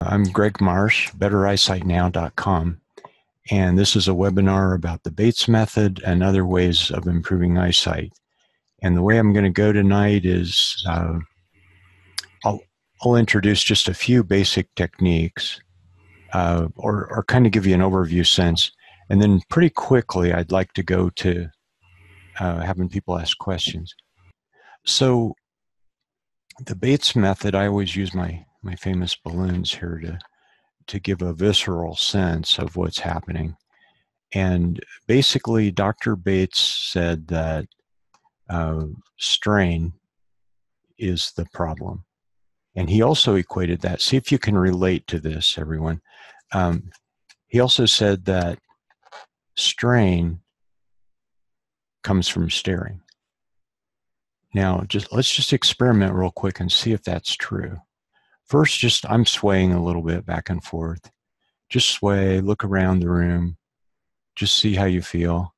I'm Greg Marsh, betterEyesightNow.com, and this is a webinar about the Bates method and other ways of improving eyesight. And the way I'm going to go tonight is I'll introduce just a few basic techniques or kind of give you an overview sense. And then pretty quickly, I'd like to go to having people ask questions. So the Bates method, I always use my famous balloons here to give a visceral sense of what's happening. And basically, Dr. Bates said that strain is the problem. And he also equated that. See if you can relate to this, everyone. He also said that strain comes from staring. Now, let's just experiment real quick and see if that's true. First, I'm swaying a little bit back and forth. Just sway, look around the room. Just see how you feel.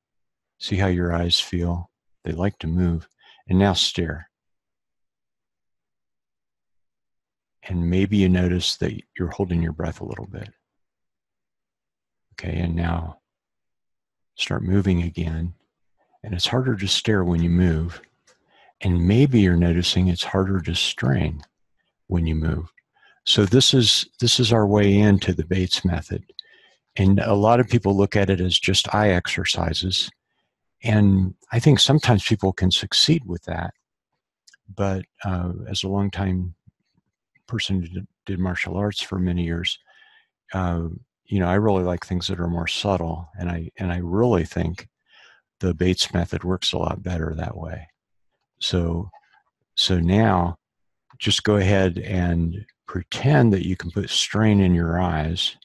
See how your eyes feel. They like to move. And now stare. And maybe you notice that you're holding your breath a little bit. Okay, and now start moving again. And it's harder to stare when you move. And maybe you're noticing it's harder to strain when you move. So this is our way into the Bates method. And a lot of people look at it as just eye exercises. And I think sometimes people can succeed with that. But as a long-time person who did martial arts for many years, I really like things that are more subtle, and I really think the Bates method works a lot better that way. So now, just go ahead and pretend that you can put strain in your eyes,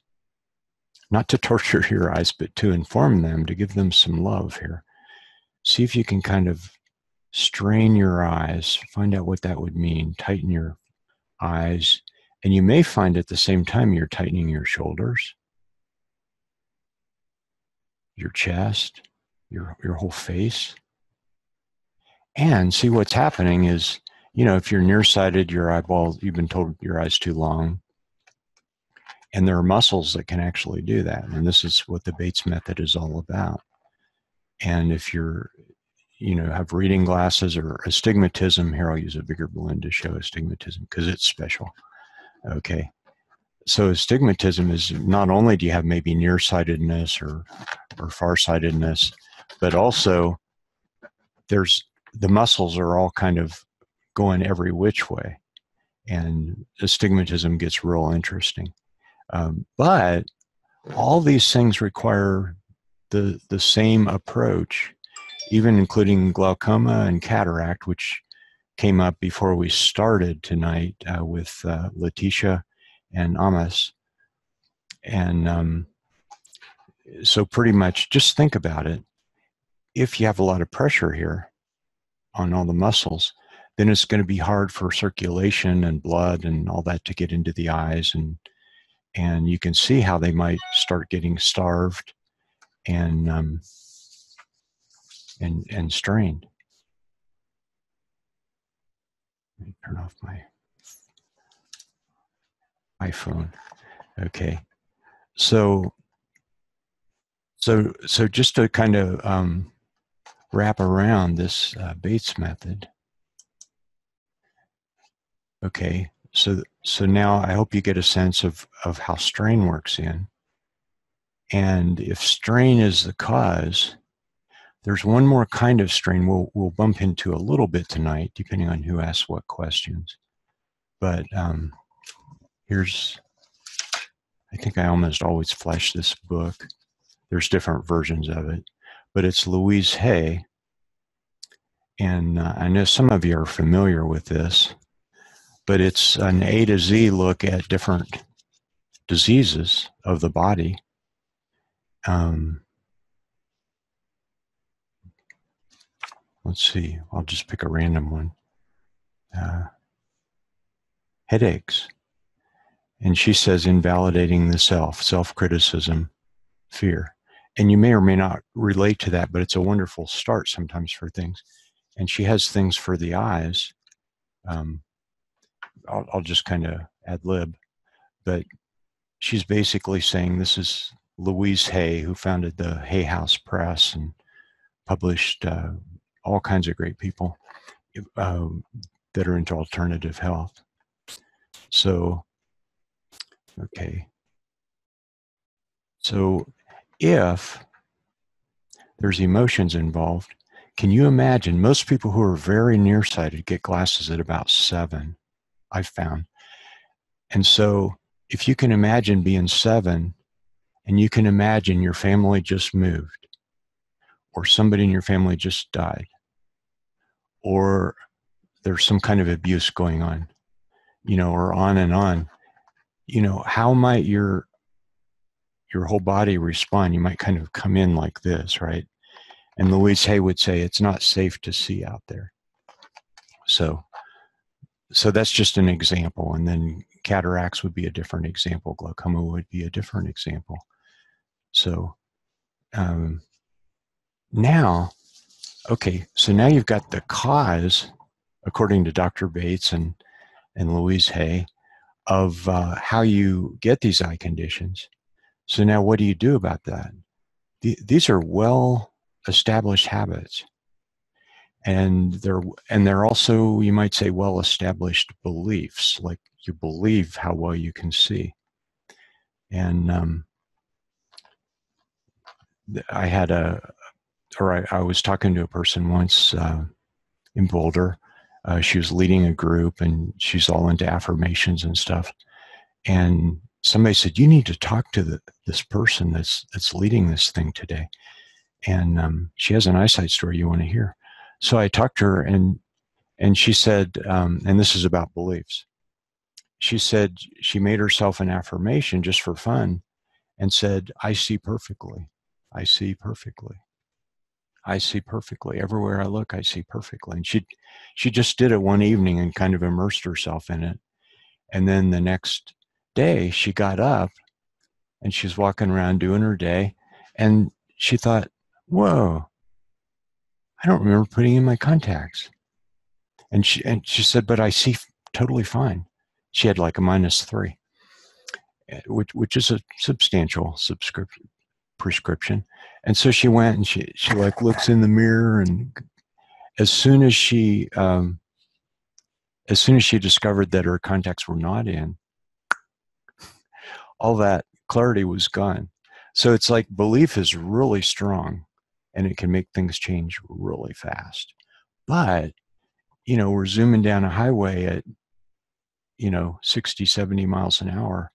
not to torture your eyes, but to inform them, to give them some love here. See if you can kind of strain your eyes, find out what that would mean, tighten your eyes, and you may find at the same time you're tightening your shoulders, your chest, your whole face. And see what's happening is, if you're nearsighted, your eyeball, you've been told your eye's too long. And there are muscles that can actually do that. And this is what the Bates method is all about. And if you're, have reading glasses or astigmatism, here I'll use a bigger balloon to show astigmatism because it's special. Okay. So astigmatism is not only do you have maybe nearsightedness or farsightedness, but also the muscles are all kind of going every which way, and astigmatism gets real interesting. But all these things require the same approach, even including glaucoma and cataract, which came up before we started tonight with Letitia and Amos. And so pretty much just think about it. If you have a lot of pressure here on all the muscles, then it's going to be hard for circulation and blood and all that to get into the eyes. And you can see how they might start getting starved and strained. Let me turn off my iPhone. Okay. So just to kind of wrap around this Bates method. Okay. So now I hope you get a sense of how strain works in. And if strain is the cause, there's one more kind of strain we'll bump into a little bit tonight, depending on who asks what questions. But I think I almost always flash this book. There's different versions of it, but it's Louise Hay. And I know some of you are familiar with this, but it's an A to Z look at different diseases of the body. Let's see, I'll just pick a random one. Headaches. And she says invalidating the self-criticism, fear. And you may or may not relate to that, but it's a wonderful start sometimes for things. And she has things for the eyes. I'll just kind of ad lib, but she's basically saying, this is Louise Hay, who founded the Hay House Press and published all kinds of great people that are into alternative health. So, okay. So if there's emotions involved, can you imagine most people who are very nearsighted get glasses at about 7, I've found. And so if you can imagine being 7 and you can imagine your family just moved, or somebody in your family just died, or there's some kind of abuse going on, or on and on, how might your whole body respond? You might kind of come in like this, right? And Louise Hay would say, it's not safe to see out there. So that's just an example. And then cataracts would be a different example. Glaucoma would be a different example. So now you've got the cause, according to Dr. Bates and Louise Hay, of how you get these eye conditions. So now what do you do about that? These are well-established habits. And they're also, you might say, well-established beliefs, like you believe how well you can see. And I was talking to a person once in Boulder. She was leading a group, and she's all into affirmations and stuff. And somebody said, you need to talk to this person that's leading this thing today. And she has an eyesight story you want to hear. So I talked to her, and she said, and this is about beliefs. She said she made herself an affirmation just for fun and said, I see perfectly. I see perfectly. I see perfectly. Everywhere I look, I see perfectly. And she just did it one evening and kind of immersed herself in it. And then the next day she got up and she's walking around doing her day. And she thought, whoa, I don't remember putting in my contacts. And she said, but I see totally fine. She had like a -3, which is a substantial prescription. And so she went and she like looks in the mirror, and as soon as she discovered that her contacts were not in, all that clarity was gone. So it's like belief is really strong, and it can make things change really fast. But we're zooming down a highway at 60, 70 miles an hour.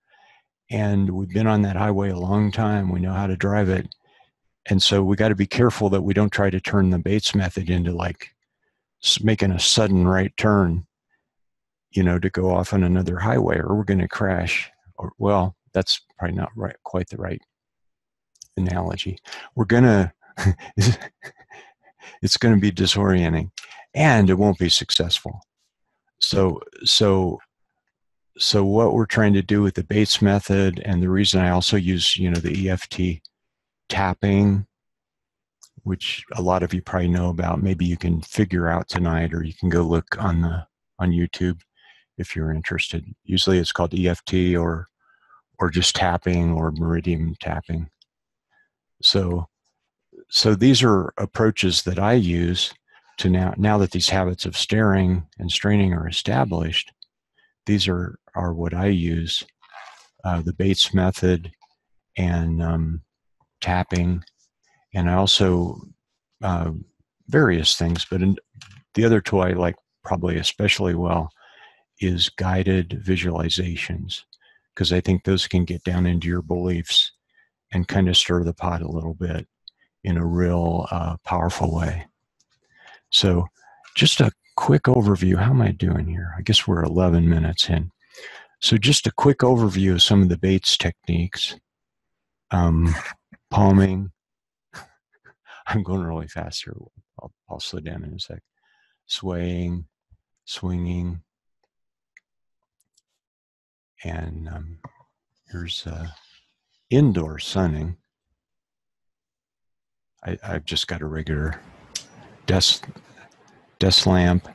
And we've been on that highway a long time. We know how to drive it. And so we got to be careful that we don't try to turn the Bates method into like making a sudden right turn, to go off on another highway, or we're going to crash. Or, well, that's probably not right, quite the right analogy. We're going to, it's going to be disorienting, and it won't be successful. So what we're trying to do with the Bates method, and the reason I also use, the EFT tapping, which a lot of you probably know about, maybe you can figure out tonight, or you can go look on YouTube if you're interested. Usually it's called EFT or just tapping or meridian tapping. So these are approaches that I use to now that these habits of staring and straining are established. These are what I use, the Bates method and tapping, and I also various things. But the other tool I like probably especially well is guided visualizations, because I think those can get down into your beliefs and kind of stir the pot a little bit in a real powerful way. So just a quick overview. How am I doing here? I guess we're 11 minutes in. So just a quick overview of some of the Bates techniques. Palming. I'm going really fast here. I'll slow down in a sec. Swaying, swinging. And here's indoor sunning. I've just got a regular desk lamp.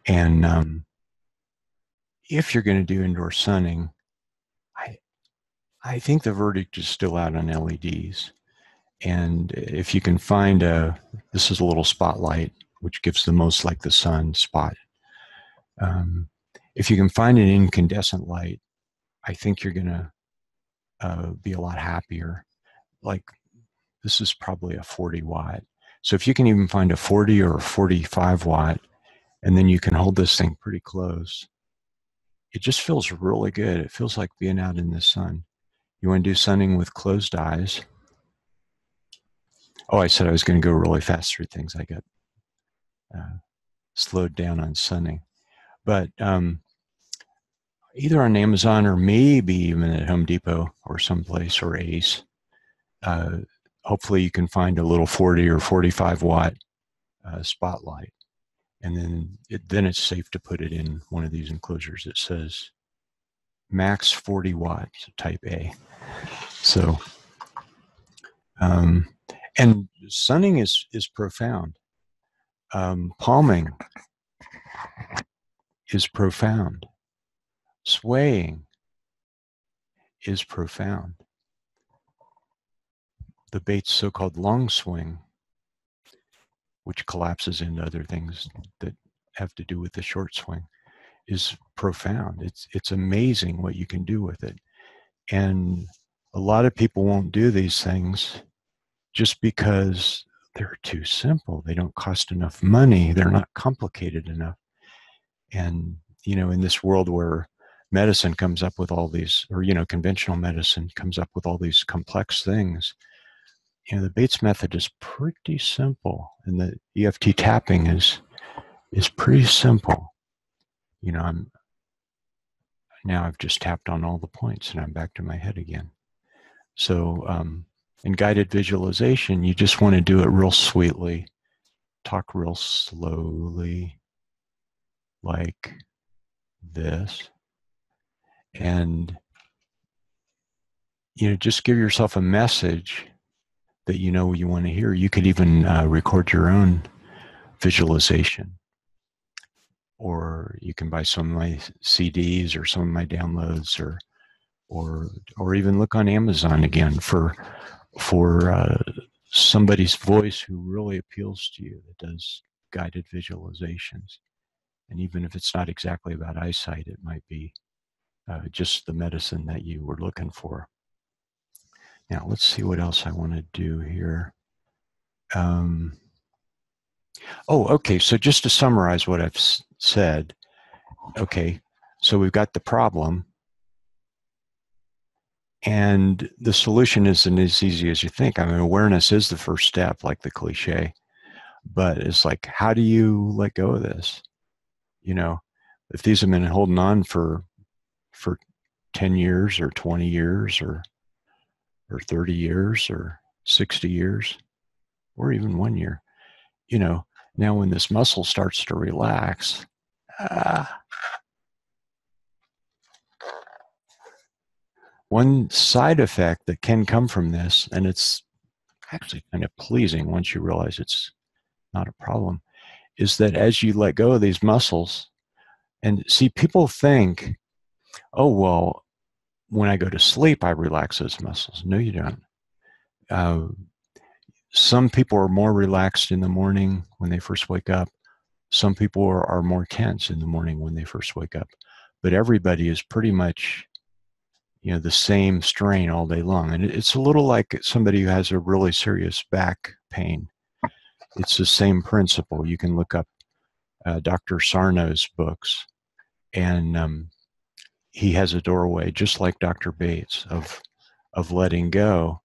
And if you're going to do indoor sunning, I think the verdict is still out on LEDs. And if you can find this is a little spotlight, which gives the most like the sun spot. If you can find an incandescent light, I think you're going to be a lot happier. Like this is probably a 40 watt. So if you can even find a 40 or a 45 watt, and then you can hold this thing pretty close, it just feels really good. It feels like being out in the sun. You want to do sunning with closed eyes. Oh, I said I was going to go really fast through things. I got slowed down on sunning. But either on Amazon or maybe even at Home Depot or someplace, or Ace, hopefully you can find a little 40 or 45 watt spotlight. And then it's safe to put it in one of these enclosures that says max 40 watts, type A. So, and sunning is profound. Palming is profound. Swaying is profound. The Bates so-called long swing, which collapses into other things that have to do with the short swing, is profound. It's amazing what you can do with it. And a lot of people won't do these things just because they're too simple. They don't cost enough money. They're not complicated enough. And, in this world where medicine comes up with all these, or, conventional medicine comes up with all these complex things, the Bates method is pretty simple. And the EFT tapping is pretty simple. I've just tapped on all the points and I'm back to my head again. So in guided visualization, you just want to do it real sweetly, talk real slowly, like this. And, just give yourself a message that you want to hear. You could even record your own visualization. Or you can buy some of my CDs or some of my downloads, or even look on Amazon again for somebody's voice who really appeals to you, that does guided visualizations. And even if it's not exactly about eyesight, it might be just the medicine that you were looking for. Now, let's see what else I want to do here. Okay, so just to summarize what I've said, okay, so we've got the problem, and the solution isn't as easy as you think. I mean, awareness is the first step, like the cliche, but it's like, how do you let go of this? If these have been holding on for 10 years or 20 years or 30 years or 60 years or even 1 year, now when this muscle starts to relax, one side effect that can come from this, and it's actually kind of pleasing once you realize it's not a problem, is that as you let go of these muscles, and see, people think, oh, well, when I go to sleep, I relax those muscles. No, you don't. Some people are more relaxed in the morning when they first wake up. Some people are more tense in the morning when they first wake up. But everybody is pretty much, the same strain all day long. And it's a little like somebody who has a really serious back pain. It's the same principle. You can look up Dr. Sarno's books, and he has a doorway, just like Dr. Bates, of letting go,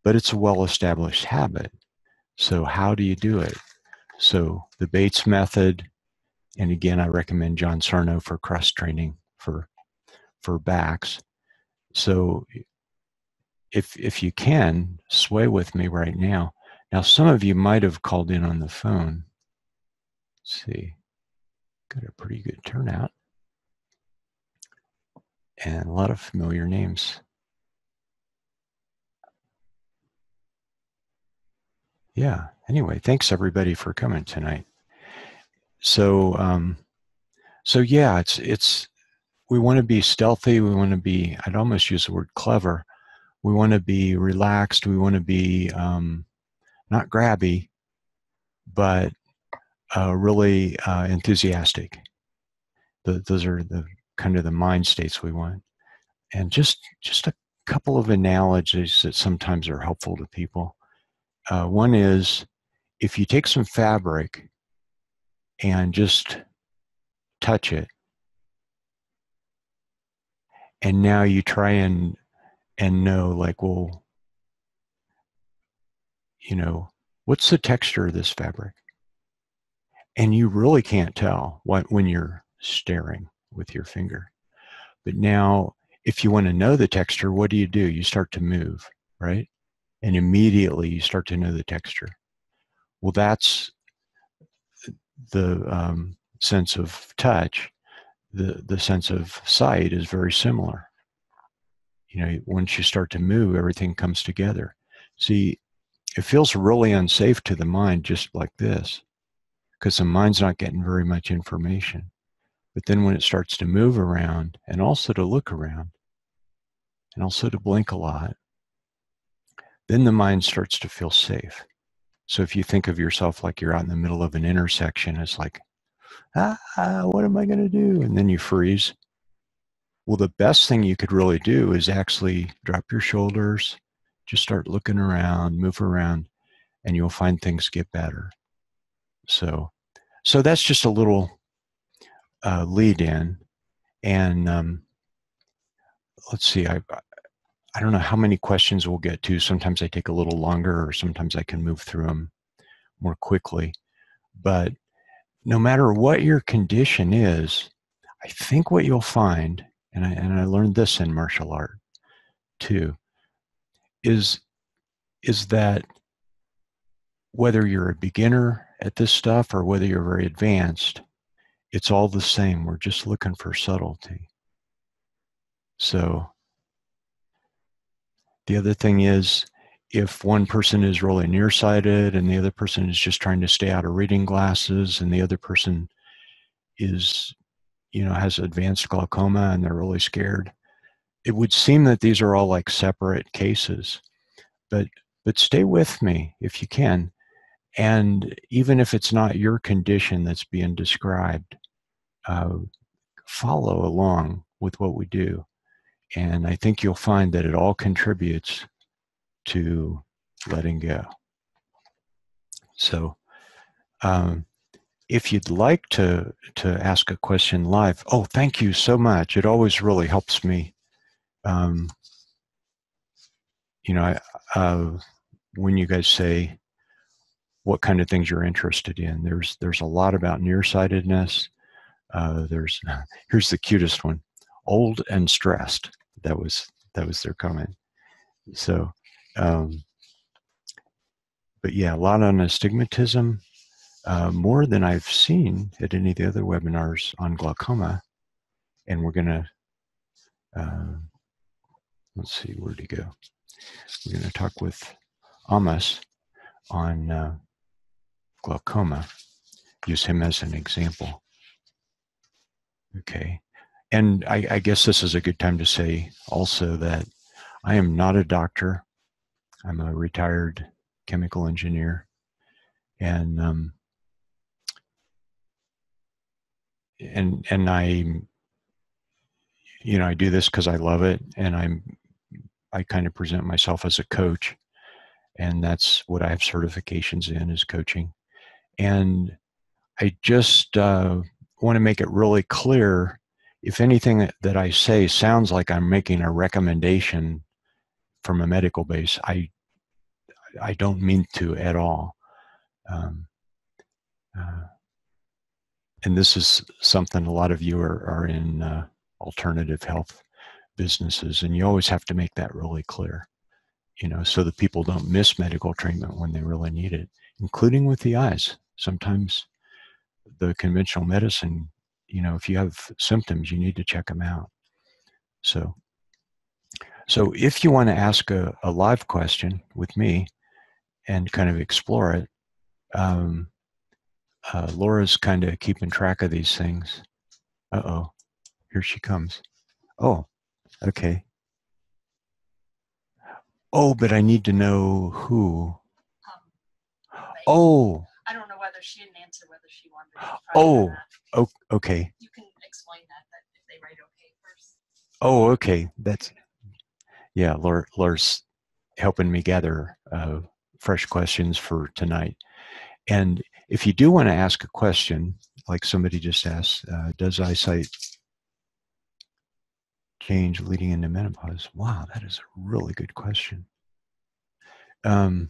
but it's a well-established habit. So how do you do it? So the Bates method, and again, I recommend John Sarno for cross-training for backs. So if you can, sway with me right now. Now, some of you might have called in on the phone. Let's see, got a pretty good turnout and a lot of familiar names. Yeah, anyway, thanks everybody for coming tonight. So yeah, it's we want to be stealthy. We want to be, I'd almost use the word clever, We want to be relaxed. We want to be not grabby, but really enthusiastic. Those are the kind of the mind states we want. And just a couple of analogies that sometimes are helpful to people. One is if you take some fabric and just touch it, and now you try and know, like, well, you know, what's the texture of this fabric? And you really can't tell when you're staring with your finger. But now, if you want to know the texture, what do? You start to move, right? And immediately you start to know the texture. Well, that's the sense of touch. The sense of sight is very similar. You know, once you start to move, everything comes together. See, it feels really unsafe to the mind just like this, because the mind's not getting very much information. But then when it starts to move around and also to look around and also to blink a lot, then the mind starts to feel safe. So if you think of yourself like you're out in the middle of an intersection, it's like, what am I going to do? And then you freeze. Well, the best thing you could really do is actually drop your shoulders, just start looking around, move around, and you'll find things get better. So that's just a little lead in. And let's see, I don't know how many questions we'll get to. Sometimes I take a little longer, or sometimes I can move through them more quickly. But no matter what your condition is, I think what you'll find, and I learned this in martial art too, is that whether you're a beginner at this stuff or whether you're very advanced, it's all the same. We're just looking for subtlety. So the other thing is, if one person is really nearsighted and the other person is just trying to stay out of reading glasses, and the other person is, has advanced glaucoma and they're really scared, it would seem that these are all like separate cases. But stay with me if you can. And even if it's not your condition that's being described, follow along with what we do. And I think you'll find that it all contributes to letting go. So if you'd like to ask a question live, thank you so much. It always really helps me. When you guys say what kind of things you're interested in, there's a lot about nearsightedness. Here's the cutest one: old and stressed. That was their comment. So, but yeah, a lot on astigmatism, more than I've seen at any of the other webinars on glaucoma. And we're gonna let's see, where'd he go? We're gonna talk with Amos on glaucoma. Use him as an example. Okay. And I guess this is a good time to say also that I am not a doctor. I'm a retired chemical engineer. And I, I do this because I love it, and I kind of present myself as a coach, and that's what I have certifications in, is coaching. And I just want to make it really clear, if anything that I say sounds like I'm making a recommendation from a medical base, I don't mean to at all. And this is something a lot of you are in alternative health businesses, and you always have to make that really clear, so that people don't miss medical treatment when they really need it, including with the eyes. Sometimes the conventional medicine, if you have symptoms, you need to check them out. So if you want to ask a live question with me and kind of explore it, Laura's kind of keeping track of these things. Here she comes. Oh, okay. Oh, but I need to know who. But Oh, I don't know whether she didn't answer whether she wanted to try oh, that. okay. You can explain that if they write okay first. Oh, okay. That's, yeah, Laura's helping me gather fresh questions for tonight. And if you do want to ask a question, like somebody just asked, does eyesight change leading into menopause? Wow, that is a really good question. Um,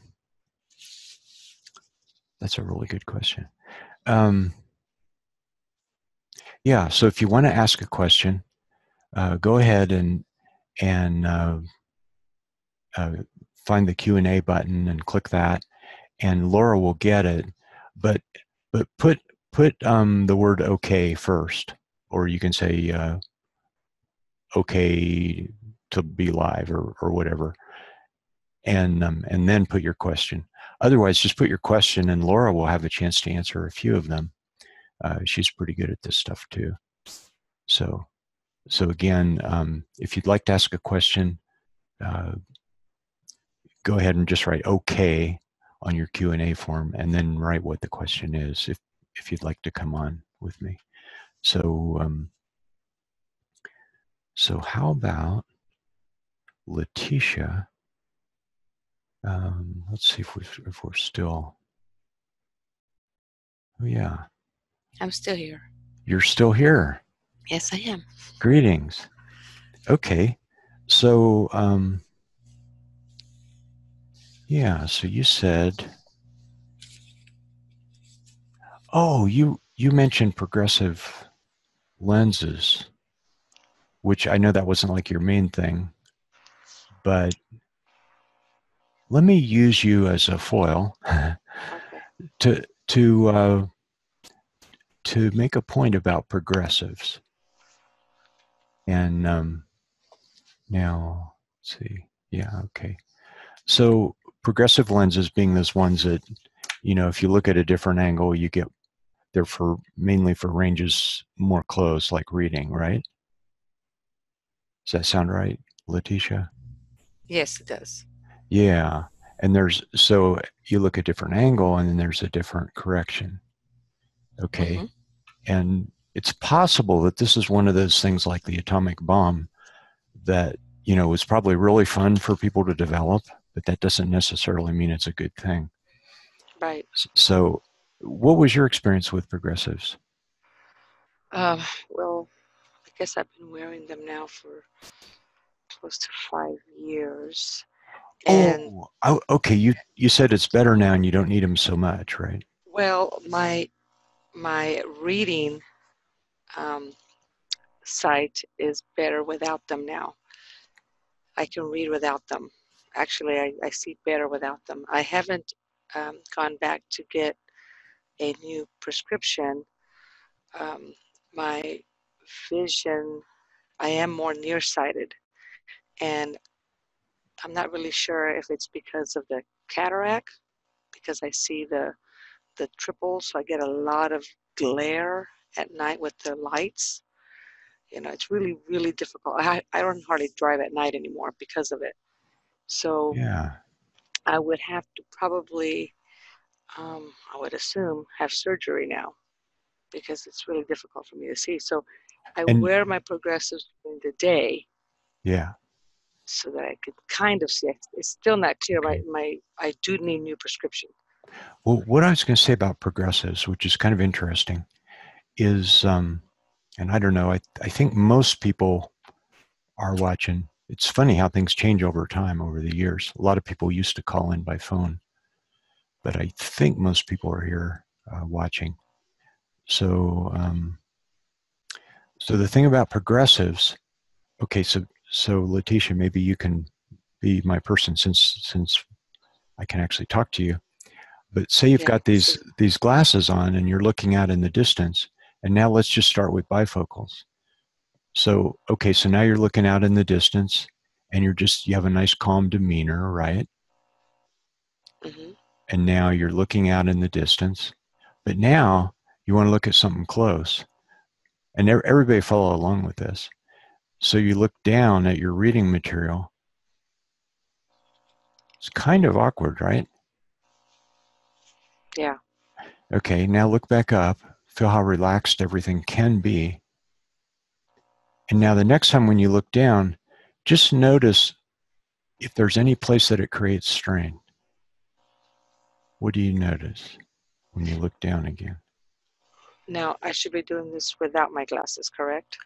that's a really good question. Yeah, so if you want to ask a question, go ahead and find the Q&A button and click that, and Laura will get it. But put the word okay first, or you can say okay to be live or whatever, and then put your question. Otherwise, just put your question, and Laura will have a chance to answer a few of them. She's pretty good at this stuff too. So again, if you'd like to ask a question, go ahead and just write okay on your Q&A form, and then write what the question is if you'd like to come on with me. So how about Letitia? Let's see if we're still. Oh yeah, I'm still here. you're still here. Yes, I am. Greetings. Okay, so yeah, so you said, oh, you mentioned progressive lenses, which I know that wasn't like your main thing, but let me use you as a foil Okay. to to to make a point about progressives. And now, let's see. Yeah, okay. So progressive lenses being those ones that, if you look at a different angle, you get, they're for mainly for ranges more close, like reading, right? Does that sound right, Letitia? Yes, it does. Yeah. And so you look at different angle and then there's a different correction. Okay. Mm-hmm. And it's possible that this is one of those things like the atomic bomb that, was probably really fun for people to develop, but that doesn't necessarily mean it's a good thing. Right. So what was your experience with progressives? Well, I guess I've been wearing them now for close to 5 years. And Oh, okay. You said it's better now and you don't need them so much, right? well, my reading sight is better without them now. I can read without them. Actually, I see better without them. I haven't gone back to get a new prescription. My vision, I am more nearsighted, and I'm not really sure if it's because of the cataract, because I see the triple, so I get a lot of glare at night with the lights. It's really, really difficult. I don't hardly drive at night anymore because of it. So Yeah. I would have to probably, I would assume, have surgery now because it's really difficult for me to see. So I And wear my progressives during the day yeah. so that I could kind of see. It's still not clear. Okay. I do need new prescription. Well, what I was going to say about progressives, which is kind of interesting, is, and I don't know, I think most people are watching. It's funny how things change over time, over the years. A lot of people used to call in by phone, but I think most people are here watching. So, so the thing about progressives, okay, so Letitia, maybe you can be my person since I can actually talk to you. But say you've Yeah, got these glasses on and you're looking out in the distance, and now let's just start with bifocals. So, okay, so now you're looking out in the distance and you have a nice calm demeanor, right? mm-hmm. And now you're looking out in the distance, but now you want to look at something close. And everybody follow along with this. So you look down at your reading material It's kind of awkward, right? Yeah. Okay, now look back up. Feel how relaxed everything can be. And now the next time when you look down, just notice if there's any place that it creates strain. What do you notice when you look down again? Now, I should be doing this without my glasses, correct?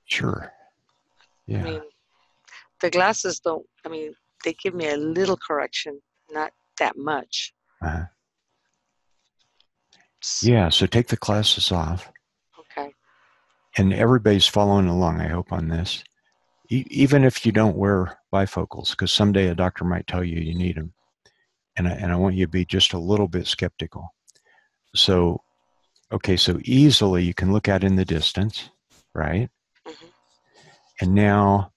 Sure. Yeah. I mean, the glasses don't, I mean, they give me a little correction, not that much. Uh-huh. Yeah, so take the glasses off. Okay. And everybody's following along, I hope, on this. Even if you don't wear bifocals, because someday a doctor might tell you you need them. And I want you to be just a little bit skeptical. So, okay, so easily you can look out in the distance, right? Mm-hmm. And now,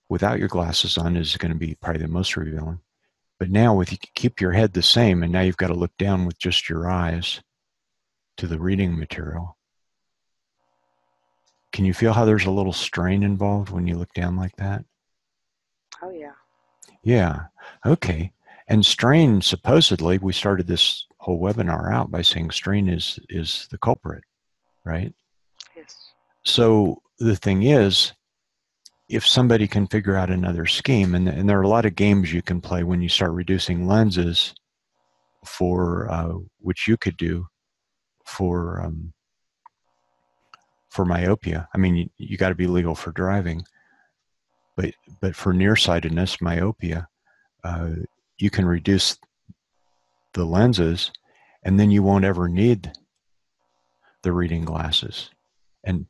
without your glasses on, is going to be probably the most revealing. But now, with you keep your head the same, and now you've got to look down with just your eyes to the reading material. Can you feel how there's a little strain involved when you look down like that? Oh, yeah. Yeah. Okay. And strain, supposedly, we started this whole webinar out by saying strain is the culprit, right? Yes. So the thing is, if somebody can figure out another scheme, and there are a lot of games you can play when you start reducing lenses for which you could do for myopia. I mean, you got to be legal for driving, but for nearsightedness, myopia, you can reduce the lenses, and then you won't ever need the reading glasses. And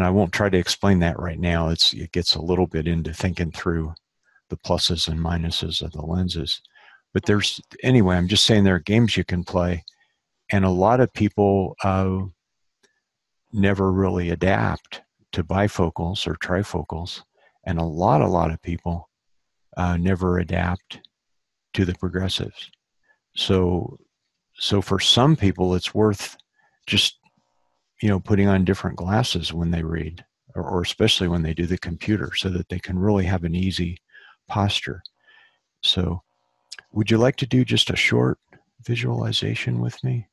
I won't try to explain that right now. It gets a little bit into thinking through the pluses and minuses of the lenses. But anyway, I'm just saying there are games you can play, and a lot of people never really adapt to bifocals or trifocals, and a lot of people never adapt to the progressives. So for some people, it's worth just putting on different glasses when they read, or especially when they do the computer, so that they can really have an easy posture. So would you like to do just a short visualization with me?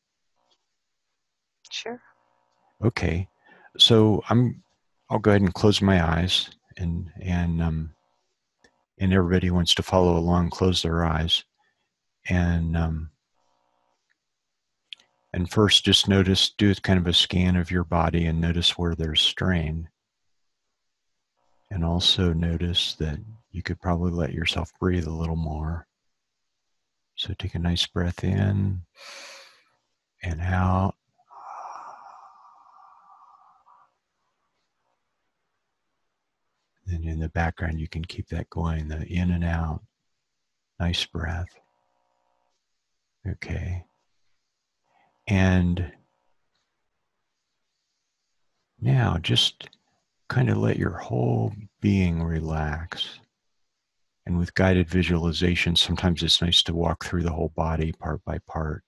Sure. Okay. So I'll go ahead and close my eyes, and everybody who wants to follow along, close their eyes. And first, just do kind of a scan of your body and notice where there's strain. And also notice that you could probably let yourself breathe a little more. So take a nice breath in and out. And in the background, you can keep that going, the in and out. Nice breath. Okay. And now just kind of let your whole being relax. And with guided visualization, sometimes it's nice to walk through the whole body part by part.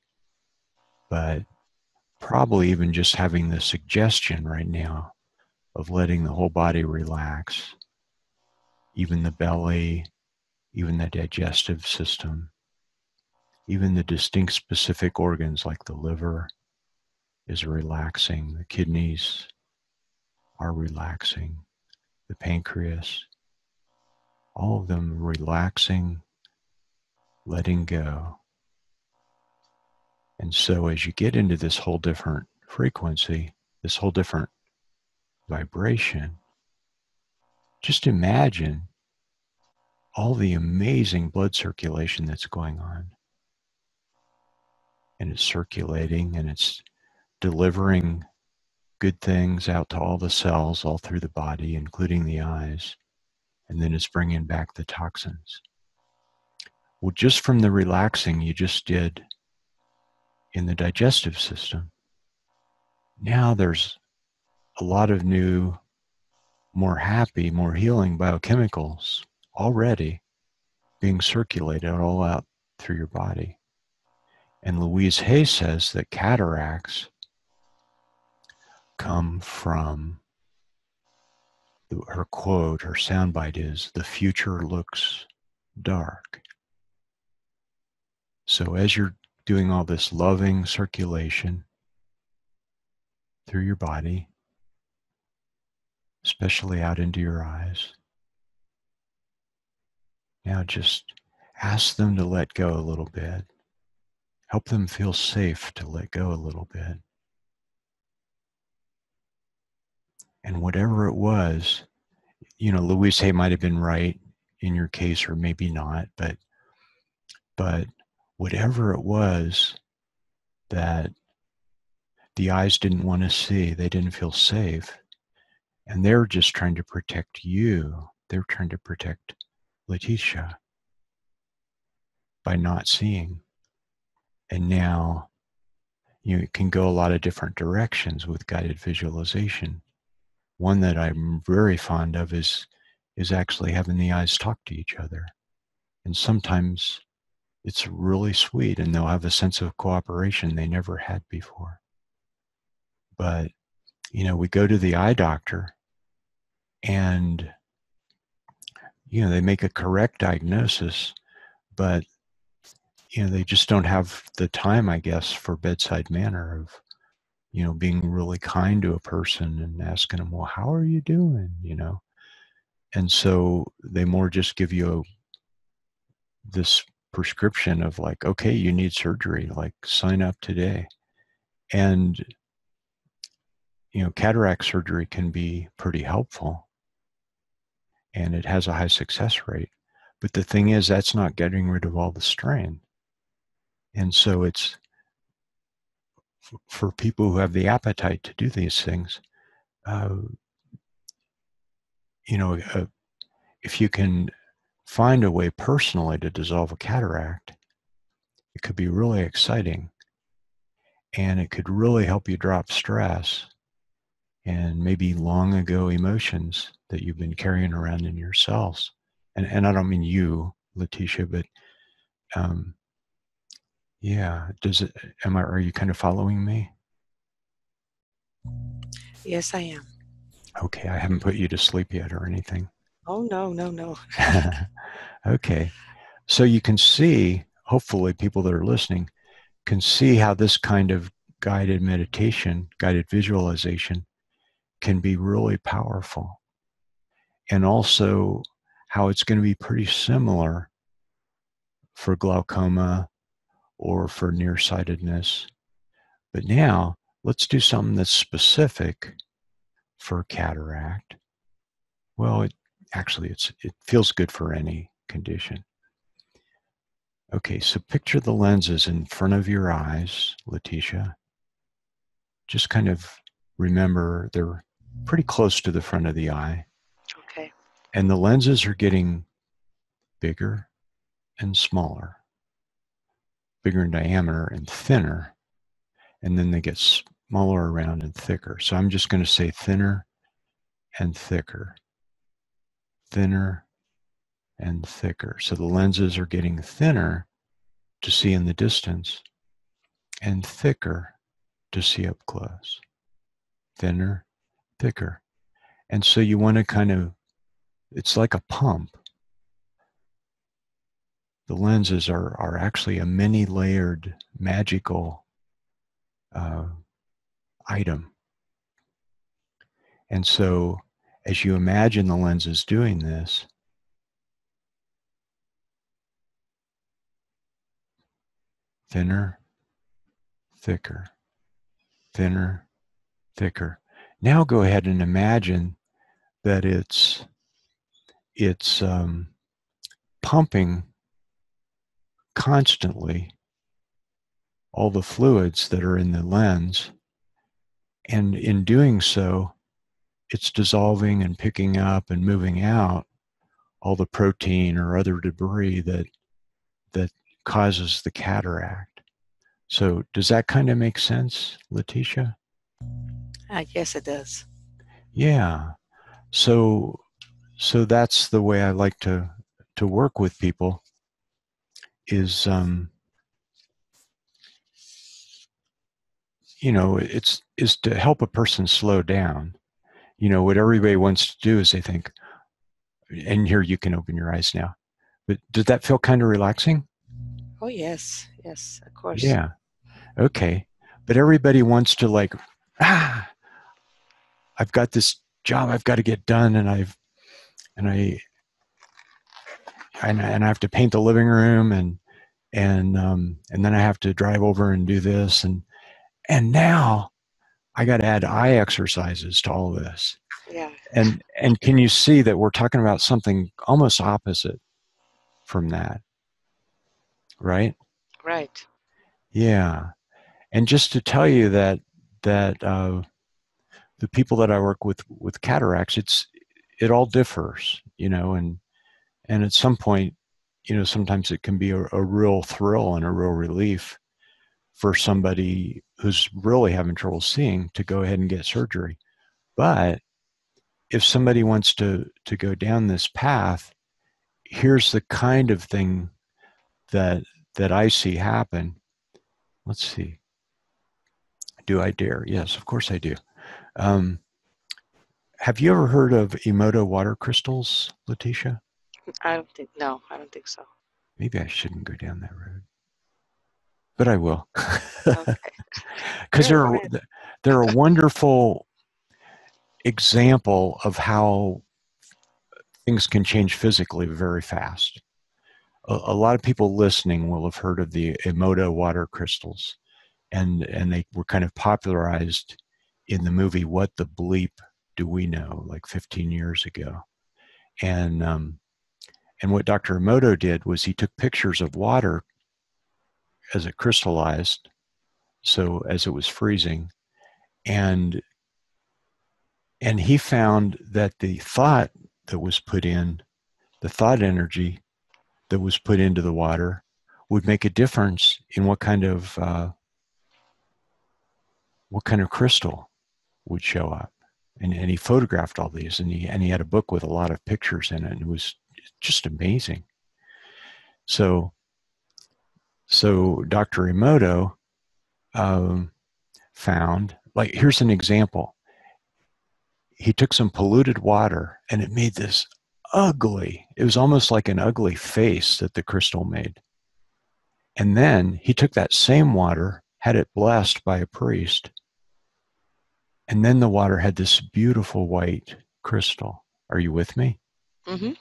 But probably even just having the suggestion right now of letting the whole body relax, even the belly, even the digestive system, even the distinct specific organs like the liver is relaxing, the kidneys are relaxing, the pancreas, all of them relaxing, letting go. And so as you get into this whole different frequency, this whole different vibration, just imagine all the amazing blood circulation that's going on. And it's circulating, and it's delivering good things out to all the cells all through the body, including the eyes. And then it's bringing back the toxins. Well, just from the relaxing you just did in the digestive system, now there's a lot of new, more happy, more healing biochemicals already being circulated all out through your body. And Louise Hay says that cataracts come from her quote, her soundbite is, "The future looks dark." So as you're doing all this loving circulation through your body, especially out into your eyes, now just ask them to let go a little bit. Help them feel safe to let go a little bit. And whatever it was, Louise Hay might have been right in your case, or maybe not, but whatever it was that the eyes didn't want to see, they didn't feel safe, and they're just trying to protect you. They're trying to protect Letitia by not seeing. And now you can go a lot of different directions with guided visualization. One that I'm very fond of is actually having the eyes talk to each other. And sometimes it's really sweet, and they'll have a sense of cooperation they never had before. But, we go to the eye doctor, and, they make a correct diagnosis, but, they just don't have the time, I guess, for bedside manner of, being really kind to a person and asking them, well, how are you doing, And so they more just give you this prescription of like, okay, you need surgery, like sign up today. And, cataract surgery can be pretty helpful, and it has a high success rate. But the thing is, that's not getting rid of all the strain. And so it's for people who have the appetite to do these things, uh, if you can find a way personally to dissolve a cataract, it could be really exciting, and it could really help you drop stress and maybe long ago emotions that you've been carrying around in your cells. And I don't mean you, Letitia, but yeah, are you kind of following me? Yes, I am. Okay, I haven't put you to sleep yet or anything. Oh, no. Okay, so you can see, hopefully people that are listening can see how this kind of guided meditation, guided visualization can be really powerful. And also how it's going to be pretty similar for glaucoma or for nearsightedness. But now let's do something that's specific for cataract. Well, it feels good for any condition. Okay, so picture the lenses in front of your eyes, Letitia. Just kind of remember they're pretty close to the front of the eye. Okay. And the lenses are getting bigger and smaller, bigger in diameter and thinner. And then they get smaller around and thicker. So I'm just going to say thinner and thicker, thinner and thicker. So the lenses are getting thinner to see in the distance and thicker to see up close. Thinner, thicker. And so you want to it's like a pump. The lenses are actually a many layered magical item. And so as you imagine the lenses doing this, thinner, thicker, thinner, thicker. Now go ahead and imagine that it's pumping constantly all the fluids that are in the lens, and in doing so, it's dissolving and picking up and moving out all the protein or other debris that causes the cataract. So does that kind of make sense, Letitia? I guess it does. Yeah. So that's the way I like to work with people is it's to help a person slow down. You know, what everybody wants to do is they think, and here you can open your eyes now. But does that feel kind of relaxing? Oh, yes. Yes, of course. Yeah. Okay. But everybody wants to like, ah, I've got this job I've got to get done, and and I and I have to paint the living room, and then I have to drive over and do this, and now I got to add eye exercises to all of this. Yeah. And can you see that we're talking about something almost opposite from that, right? Right. Yeah. And just to tell you that the people that I work with cataracts, it all differs, you know, and at some point, you know, sometimes it can be a real thrill and a real relief for somebody who's really having trouble seeing to go ahead and get surgery. But if somebody wants to go down this path, here's the kind of thing that that I see happen. Let's see. Do I dare? Yes, of course I do. Um, have you ever heard of Emoto water crystals, Letitia? No, I don't think so. Maybe I shouldn't go down that road, but I will. Okay. Because Go ahead. they're a wonderful example of how things can change physically very fast. A lot of people listening will have heard of the Emoto water crystals, and they were kind of popularized in the movie What the Bleep Do We Know, like 15 years ago. And what Dr. Emoto did was he took pictures of water as it crystallized, so as it was freezing, and he found that the thought that was put in, the thought energy that was put into the water, would make a difference in what kind of crystal would show up. And he photographed all these, and he had a book with a lot of pictures in it, and it was just amazing. So Dr. Emoto found, like, here's an example. He took some polluted water, and it made this ugly, it was almost like an ugly face that the crystal made. And then he took that same water, had it blessed by a priest, and then the water had this beautiful white crystal. Are you with me? Mm-hmm.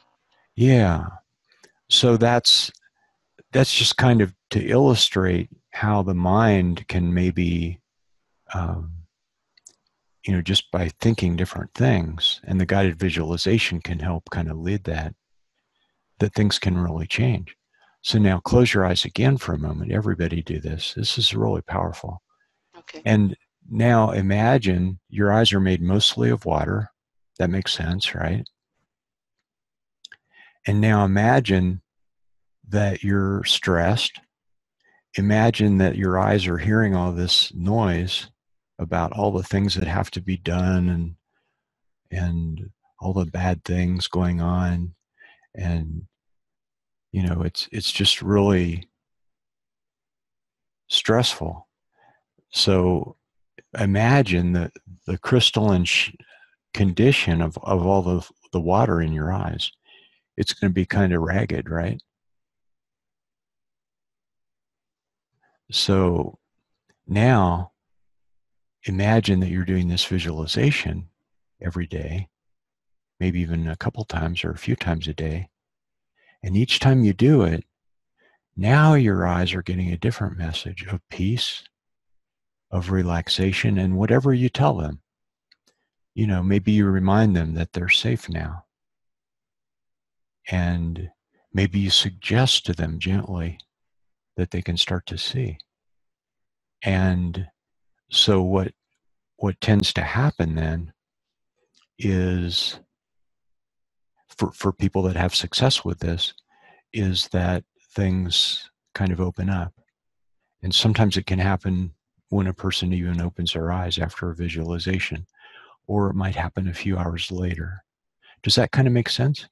Yeah. So that's just kind of to illustrate how the mind can maybe, um, you know, just by thinking different things, and the guided visualization can help kind of lead that things can really change. So now close your eyes again for a moment. Everybody do this. This is really powerful. Okay. And now imagine your eyes are made mostly of water. That makes sense, right? And now imagine that you're stressed. Imagine that your eyes are hearing all this noise about all the things that have to be done, and all the bad things going on. And, you know, it's just really stressful. So imagine the crystalline condition of all the water in your eyes. It's going to be kind of ragged, right? So now imagine that you're doing this visualization every day, maybe even a couple times or a few times a day. And each time you do it, now your eyes are getting a different message of peace, of relaxation, and whatever you tell them. You know, maybe you remind them that they're safe now. And maybe you suggest to them gently that they can start to see. And so what tends to happen then is, for people that have success with this, is that things kind of open up. And sometimes it can happen when a person even opens their eyes after a visualization, or it might happen a few hours later. Does that kind of make sense?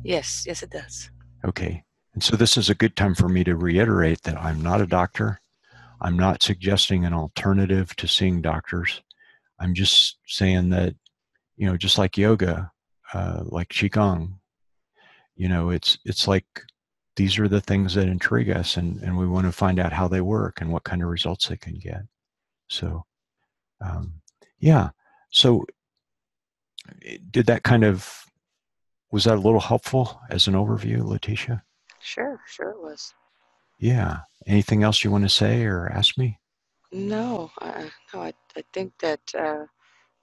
Yes, yes, it does. Okay. And so this is a good time for me to reiterate that I'm not a doctor. I'm not suggesting an alternative to seeing doctors. I'm just saying that, just like yoga, like qigong, it's like these are the things that intrigue us, and we want to find out how they work and what kind of results they can get. So, yeah. So, did that was that a little helpful as an overview, Letitia? Sure, it was. Yeah. Anything else you want to say or ask me? No, I think that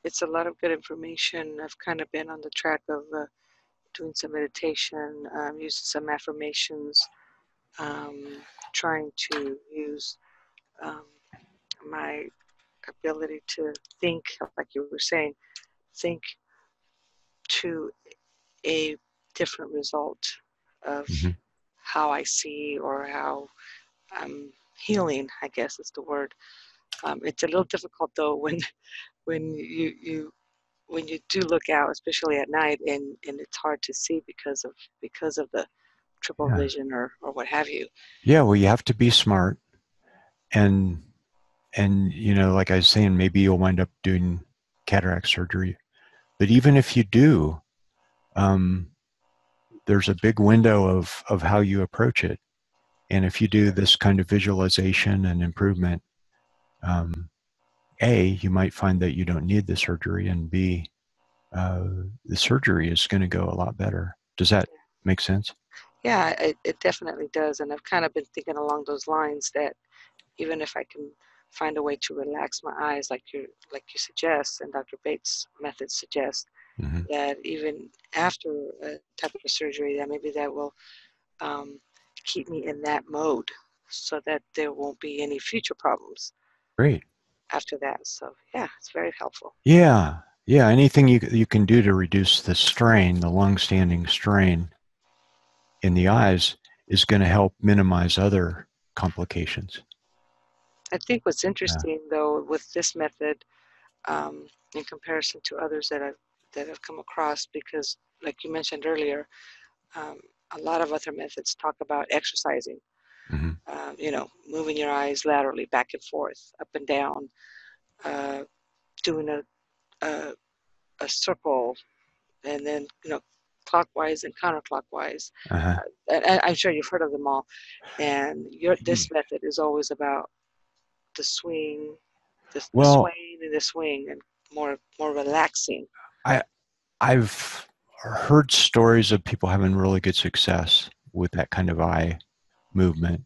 it's a lot of good information. I've kind of been on the track of doing some meditation, using some affirmations, trying to use um, my ability to think, like you were saying, think to a different result of Mm-hmm. how I see or how I'm healing, I guess is the word. It's a little difficult though when you do look out, especially at night, and it's hard to see because of the triple Yeah. vision or what have you. Yeah. Well, you have to be smart, and like I was saying, maybe you'll wind up doing cataract surgery. But even if you do, there's a big window of how you approach it. And if you do this kind of visualization and improvement, A, you might find that you don't need the surgery, and B, the surgery is going to go a lot better. Does that make sense? Yeah, it definitely does. And I've kind of been thinking along those lines that even if I can find a way to relax my eyes, like you suggest, and Dr. Bates' method suggests, Mm-hmm. that even after a type of surgery, that maybe that will um, keep me in that mode, so that there won't be any future problems Great. after that. So yeah, it's very helpful. Yeah. Yeah. Anything you can do to reduce the strain, the long-standing strain in the eyes, is going to help minimize other complications. I think what's Yeah. interesting though with this method, in comparison to others that I've come across, because like you mentioned earlier, um, a lot of other methods talk about exercising, Mm-hmm. moving your eyes laterally back and forth, up and down, uh, doing a, a circle, and then, clockwise and counterclockwise. Uh-huh. I'm sure you've heard of them all. And this method is always about the swing, the Well, swaying and the swing, and more relaxing. I I've heard stories of people having really good success with that kind of eye movement.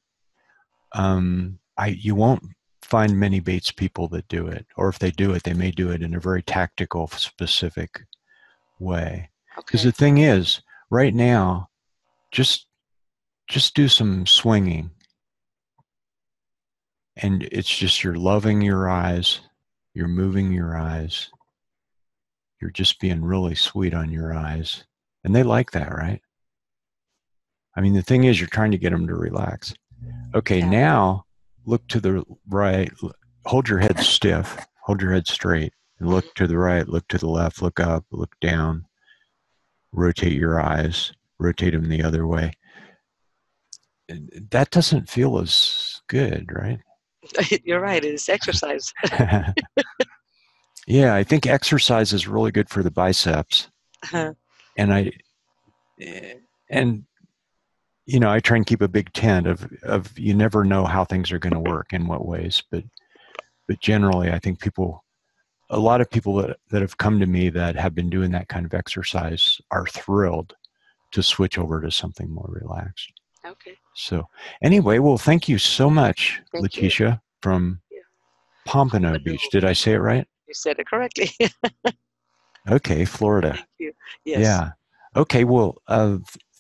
You won't find many Bates people that do it, or if they do it, they may do it in a very tactical, specific way. Because Okay. the thing is, right now, just do some swinging, and it's just you're loving your eyes, you're moving your eyes, you're just being really sweet on your eyes, and they like that, right? I mean, the thing is, you're trying to get them to relax. Okay, Yeah. now look to the right, hold your head stiff, hold your head straight, and look to the right, look to the left, look up, look down, rotate your eyes, rotate them the other way. That doesn't feel as good, right? You're right. It's exercise. Yeah, I think exercise is really good for the biceps. And and I try and keep a big tent of you never know how things are going to work in what ways, but generally I think a lot of people that have come to me that have been doing that kind of exercise are thrilled to switch over to something more relaxed. Okay. So anyway, well, thank you so much, Thank you. Letitia from Yeah. Pompano Beach. Pompano. Did I say it right? You said it correctly. Okay, Florida. Thank you. Yes. Yeah. Okay. Well,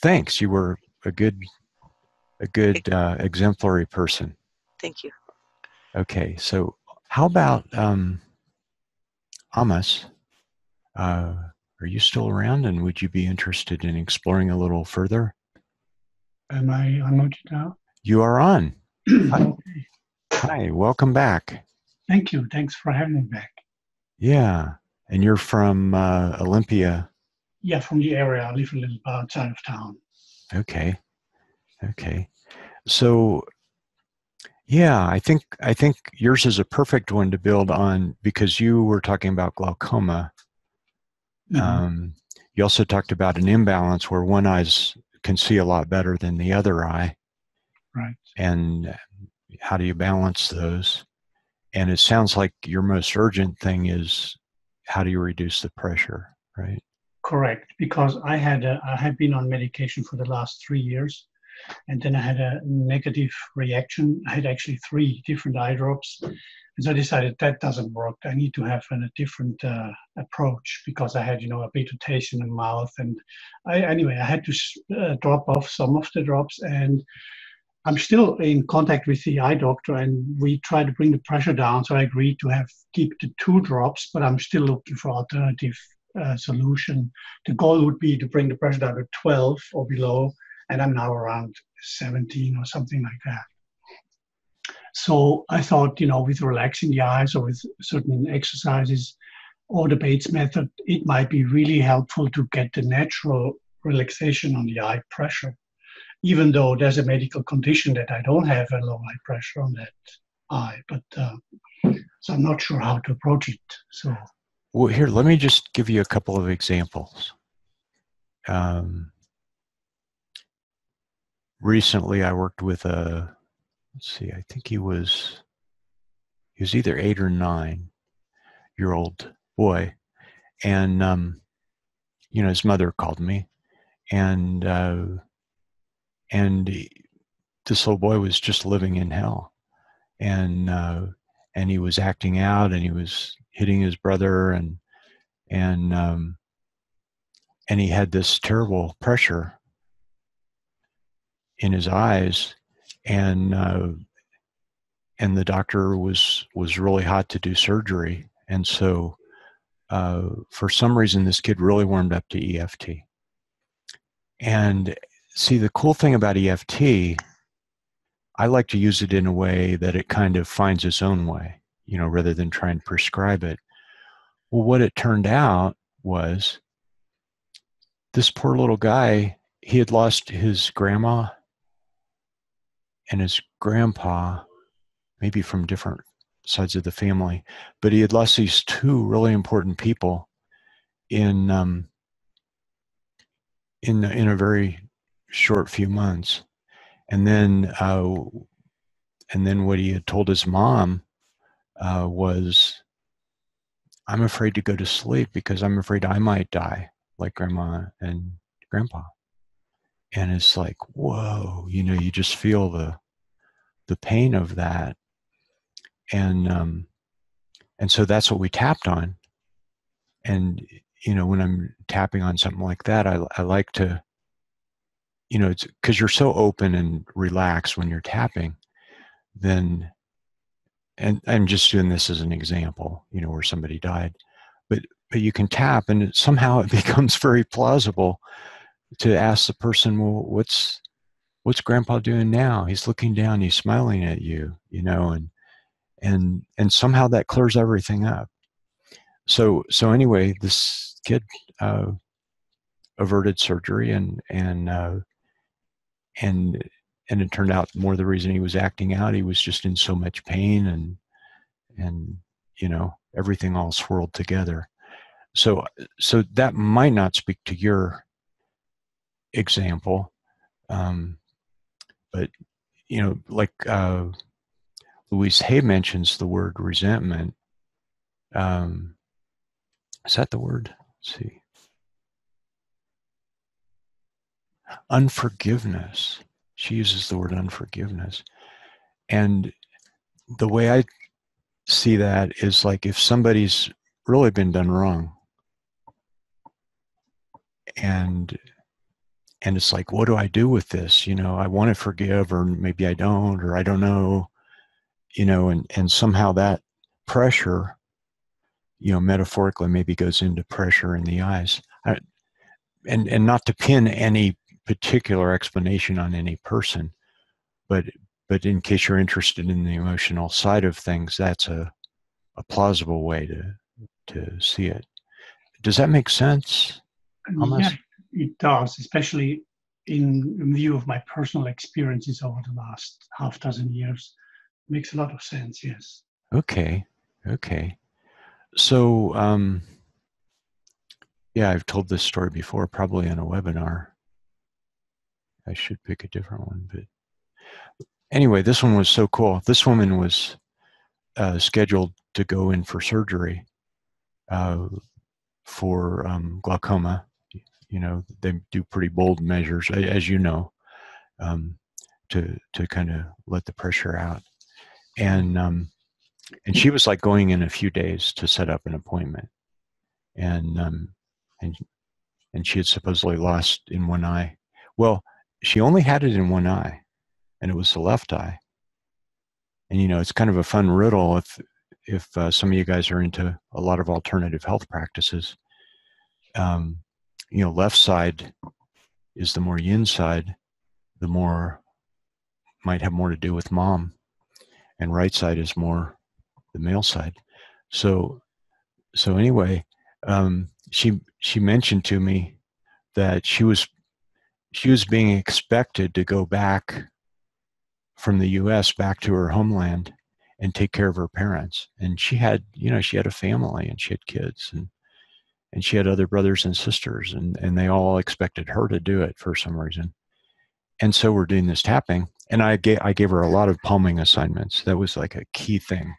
thanks. You were a good exemplary person. Thank you. Okay. So how about Amos? Uh, are you still around, and would you be interested in exploring a little further? Am I unmuted now? You are on. Hi. Okay. Hi. Welcome back. Thank you. Thanks for having me back. Yeah. And you're from Olympia. Yeah, from the area. I live a little outside of town. Okay. Okay. So Yeah, I think yours is a perfect one to build on because you were talking about glaucoma. Mhm. You also talked about an imbalance where one eye can see a lot better than the other eye, Right. and how do you balance those? And it sounds like your most urgent thing is how do you reduce the pressure, right? Correct. Because I had been on medication for the last 3 years, and then I had a negative reaction. I had actually 3 different eye drops, and so I decided that doesn't work. I need to have a different approach because I had, a bitter taste in the mouth, and anyway, I had to drop off some of the drops, and I'm still in contact with the eye doctor, and we try to bring the pressure down. So I agreed to keep the 2 drops, but I'm still looking for alternative solution. The goal would be to bring the pressure down to 12 or below, and I'm now around 17 or something like that. So I thought, with relaxing the eyes or with certain exercises or the Bates method, it might be really helpful to get the natural relaxation on the eye pressure, even though there's a medical condition that I don't have a low eye pressure on that eye. But so I'm not sure how to approach it. So, Well, here, let me just give you a couple of examples. Recently, I worked with let's see, I think he was either 8 or 9-year-old boy. And, his mother called me, and this little boy was just living in hell. And he was acting out, and he was hitting his brother, and he had this terrible pressure in his eyes, and the doctor was really hot to do surgery, and so for some reason this kid really warmed up to EFT. And see, the cool thing about EFT, I like to use it in a way that it kind of finds its own way, rather than try and prescribe it. Well, what it turned out was this poor little guy, he had lost his grandma and his grandpa, maybe from different sides of the family, but he had lost these 2 really important people in a very short few months. And then what he had told his mom was, I'm afraid to go to sleep because I'm afraid I might die like grandma and grandpa. And it's like, whoa, you just feel the pain of that. And so that's what we tapped on. And, when I'm tapping on something like that, I like to, it's because you're so open and relaxed when you're tapping, then, and I'm just doing this as an example, where somebody died, but you can tap, and somehow it becomes very plausible to ask the person, well, what's grandpa doing now? He's looking down, he's smiling at you, and somehow that clears everything up. So anyway, this kid averted surgery, and it turned out more the reason he was acting out, he was just in so much pain, and everything all swirled together. So that might not speak to your example, but like Louise Hay mentions the word resentment. Is that the word? Let's see. Unforgiveness. She uses the word unforgiveness. And the way I see that is like if somebody's really been done wrong, and it's like, what do I do with this? I want to forgive, or maybe I don't, or I don't know, and somehow that pressure, metaphorically maybe goes into pressure in the eyes. And not to pin any particular explanation on any person, but in case you're interested in the emotional side of things, that's a plausible way to see it. Does that make sense? yeah, it does, especially in view of my personal experiences over the last half dozen years. makes a lot of sense. Yes. Okay. Okay. So, yeah, I've told this story before, probably in a webinar. I should pick a different one, but anyway, this one was so cool. This woman was scheduled to go in for surgery for glaucoma. You know, they do pretty bold measures, as you know, to kind of let the pressure out. And she was like going in a few days to set up an appointment, and and and she had supposedly lost in one eye. Well, she only had it in one eye, and it was the left eye. And you know, it's kind of a fun riddle if some of you guys are into a lot of alternative health practices. You know, left side is the more yin side, the more might have more to do with mom, and right side is more the male side. So anyway, she mentioned to me that she was being expected to go back from the U.S. back to her homeland and take care of her parents. And she had, you know, she had a family and she had kids and she had other brothers and sisters, and they all expected her to do it for some reason. And so we're doing this tapping, and I gave her a lot of palming assignments. That was like a key thing,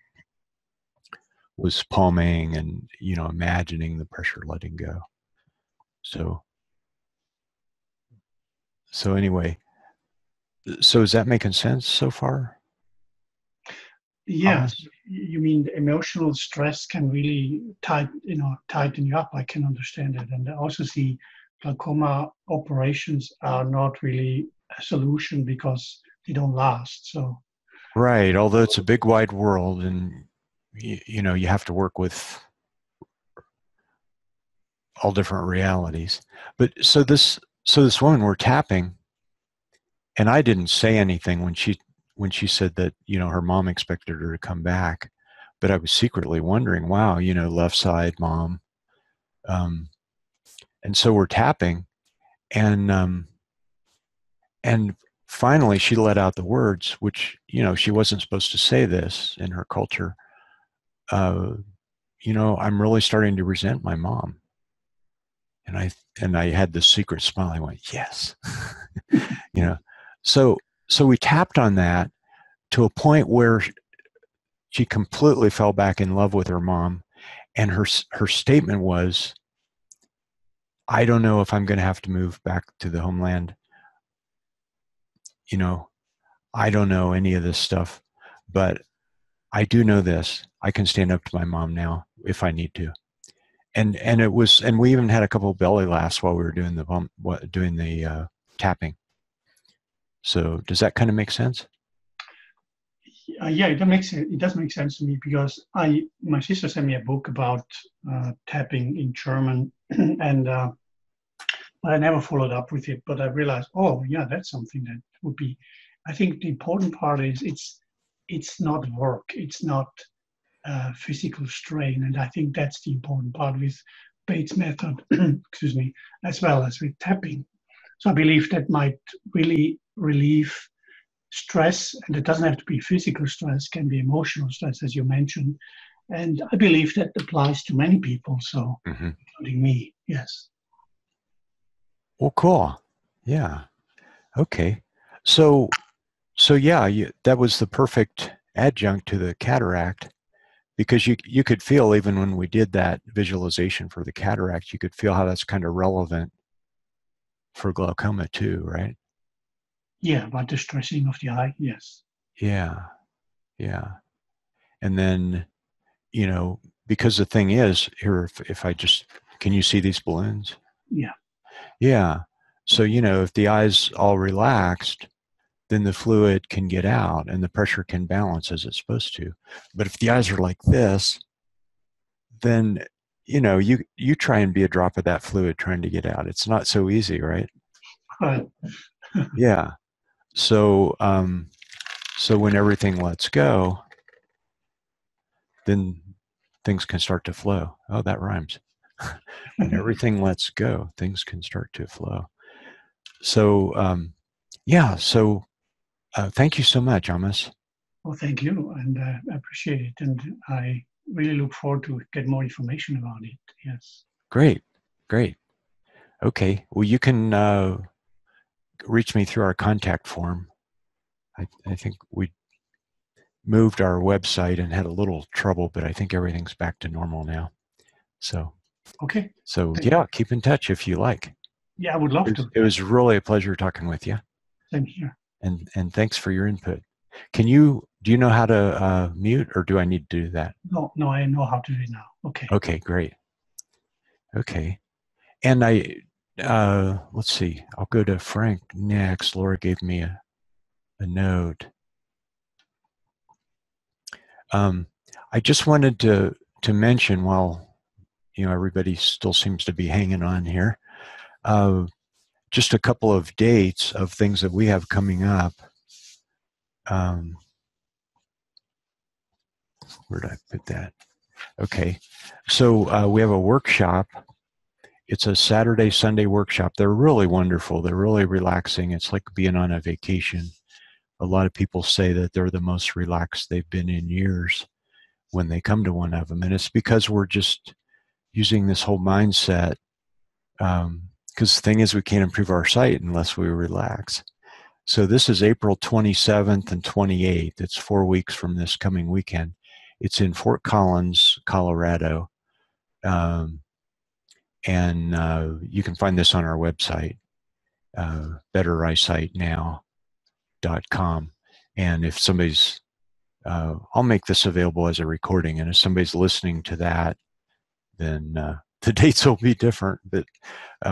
was palming and, you know, imagining the pressure letting go. So anyway, so is that making sense so far? Yeah, you mean the emotional stress can really tighten you up. I can understand it, and I also see glaucoma operations are not really a solution because they don't last. So Right, although it's a big wide world, and you know, you have to work with all different realities. But so this woman we're tapping, and I didn't say anything when she said that, you know, her mom expected her to come back, but I was secretly wondering, wow, you know, left side mom. And so we're tapping, and finally she let out the words, which, you know, she wasn't supposed to say this in her culture. You know, I'm really starting to resent my mom. And I had this secret smile. I went, yes. You know, so we tapped on that to a point where she completely fell back in love with her mom, and her statement was, I don't know if I'm going to have to move back to the homeland. You know, I don't know any of this stuff, but I do know this. I can stand up to my mom now if I need to. And it was, and we even had a couple of belly laughs while we were doing the tapping. So does that kind of make sense? yeah, it does make sense to me because my sister sent me a book about tapping in German, and I never followed up with it. But I realized, oh yeah, that's something that would be. I think the important part is it's not work, it's not physical strain, and I think that's the important part with Bates method, excuse me, as well as with tapping. So I believe that might really relieve stress, and it doesn't have to be physical stress, can be emotional stress, as you mentioned. And I believe that applies to many people, so including me, yes. Well, cool. Yeah. Okay. So yeah, that was the perfect adjunct to the cataract, because you could feel, even when we did that visualization for the cataract, you could feel how that's kind of relevant for glaucoma too, right? Yeah, about the stressing of the eye, yes. Yeah. Yeah. And then, you know, because the thing is here, if I just, can you see these balloons? Yeah. Yeah. So, you know, if the eye's all relaxed, then the fluid can get out and the pressure can balance as it's supposed to. But if the eyes are like this, then, you know, you try and be a drop of that fluid trying to get out. It's not so easy, right? Right. Yeah. So so when everything lets go, then things can start to flow. Oh, that rhymes. When everything lets go, things can start to flow. So yeah. So thank you so much, Amos. Well, thank you, and I appreciate it, and I really look forward to get more information about it. Yes. Great, great. Okay, well, you can reach me through our contact form. I think we moved our website and had a little trouble, but I think everything's back to normal now. So, Okay. yeah, keep in touch if you like. Yeah, I would love to. It was really a pleasure talking with you. Same here. And thanks for your input. Do you know how to mute, or do I need to do that? No, I know how to do it now. Okay. Okay, great. Okay. And let's see, I'll go to Frank next. Laura gave me a note. I just wanted to mention, while everybody still seems to be hanging on here, just a couple of dates of things that we have coming up. Where did I put that? Okay, so we have a workshop. It's a Saturday, Sunday workshop. They're really wonderful. They're really relaxing. It's like being on a vacation. A lot of people say that they're the most relaxed they've been in years when they come to one of them. And it's because we're just using this whole mindset. Because the thing is, we can't improve our sight unless we relax. So this is April 27th and 28th. It's 4 weeks from this coming weekend. It's in Fort Collins, Colorado. And you can find this on our website, bettereyesightnow.com. And if somebody's, I'll make this available as a recording, and if somebody's listening to that, then the dates will be different. But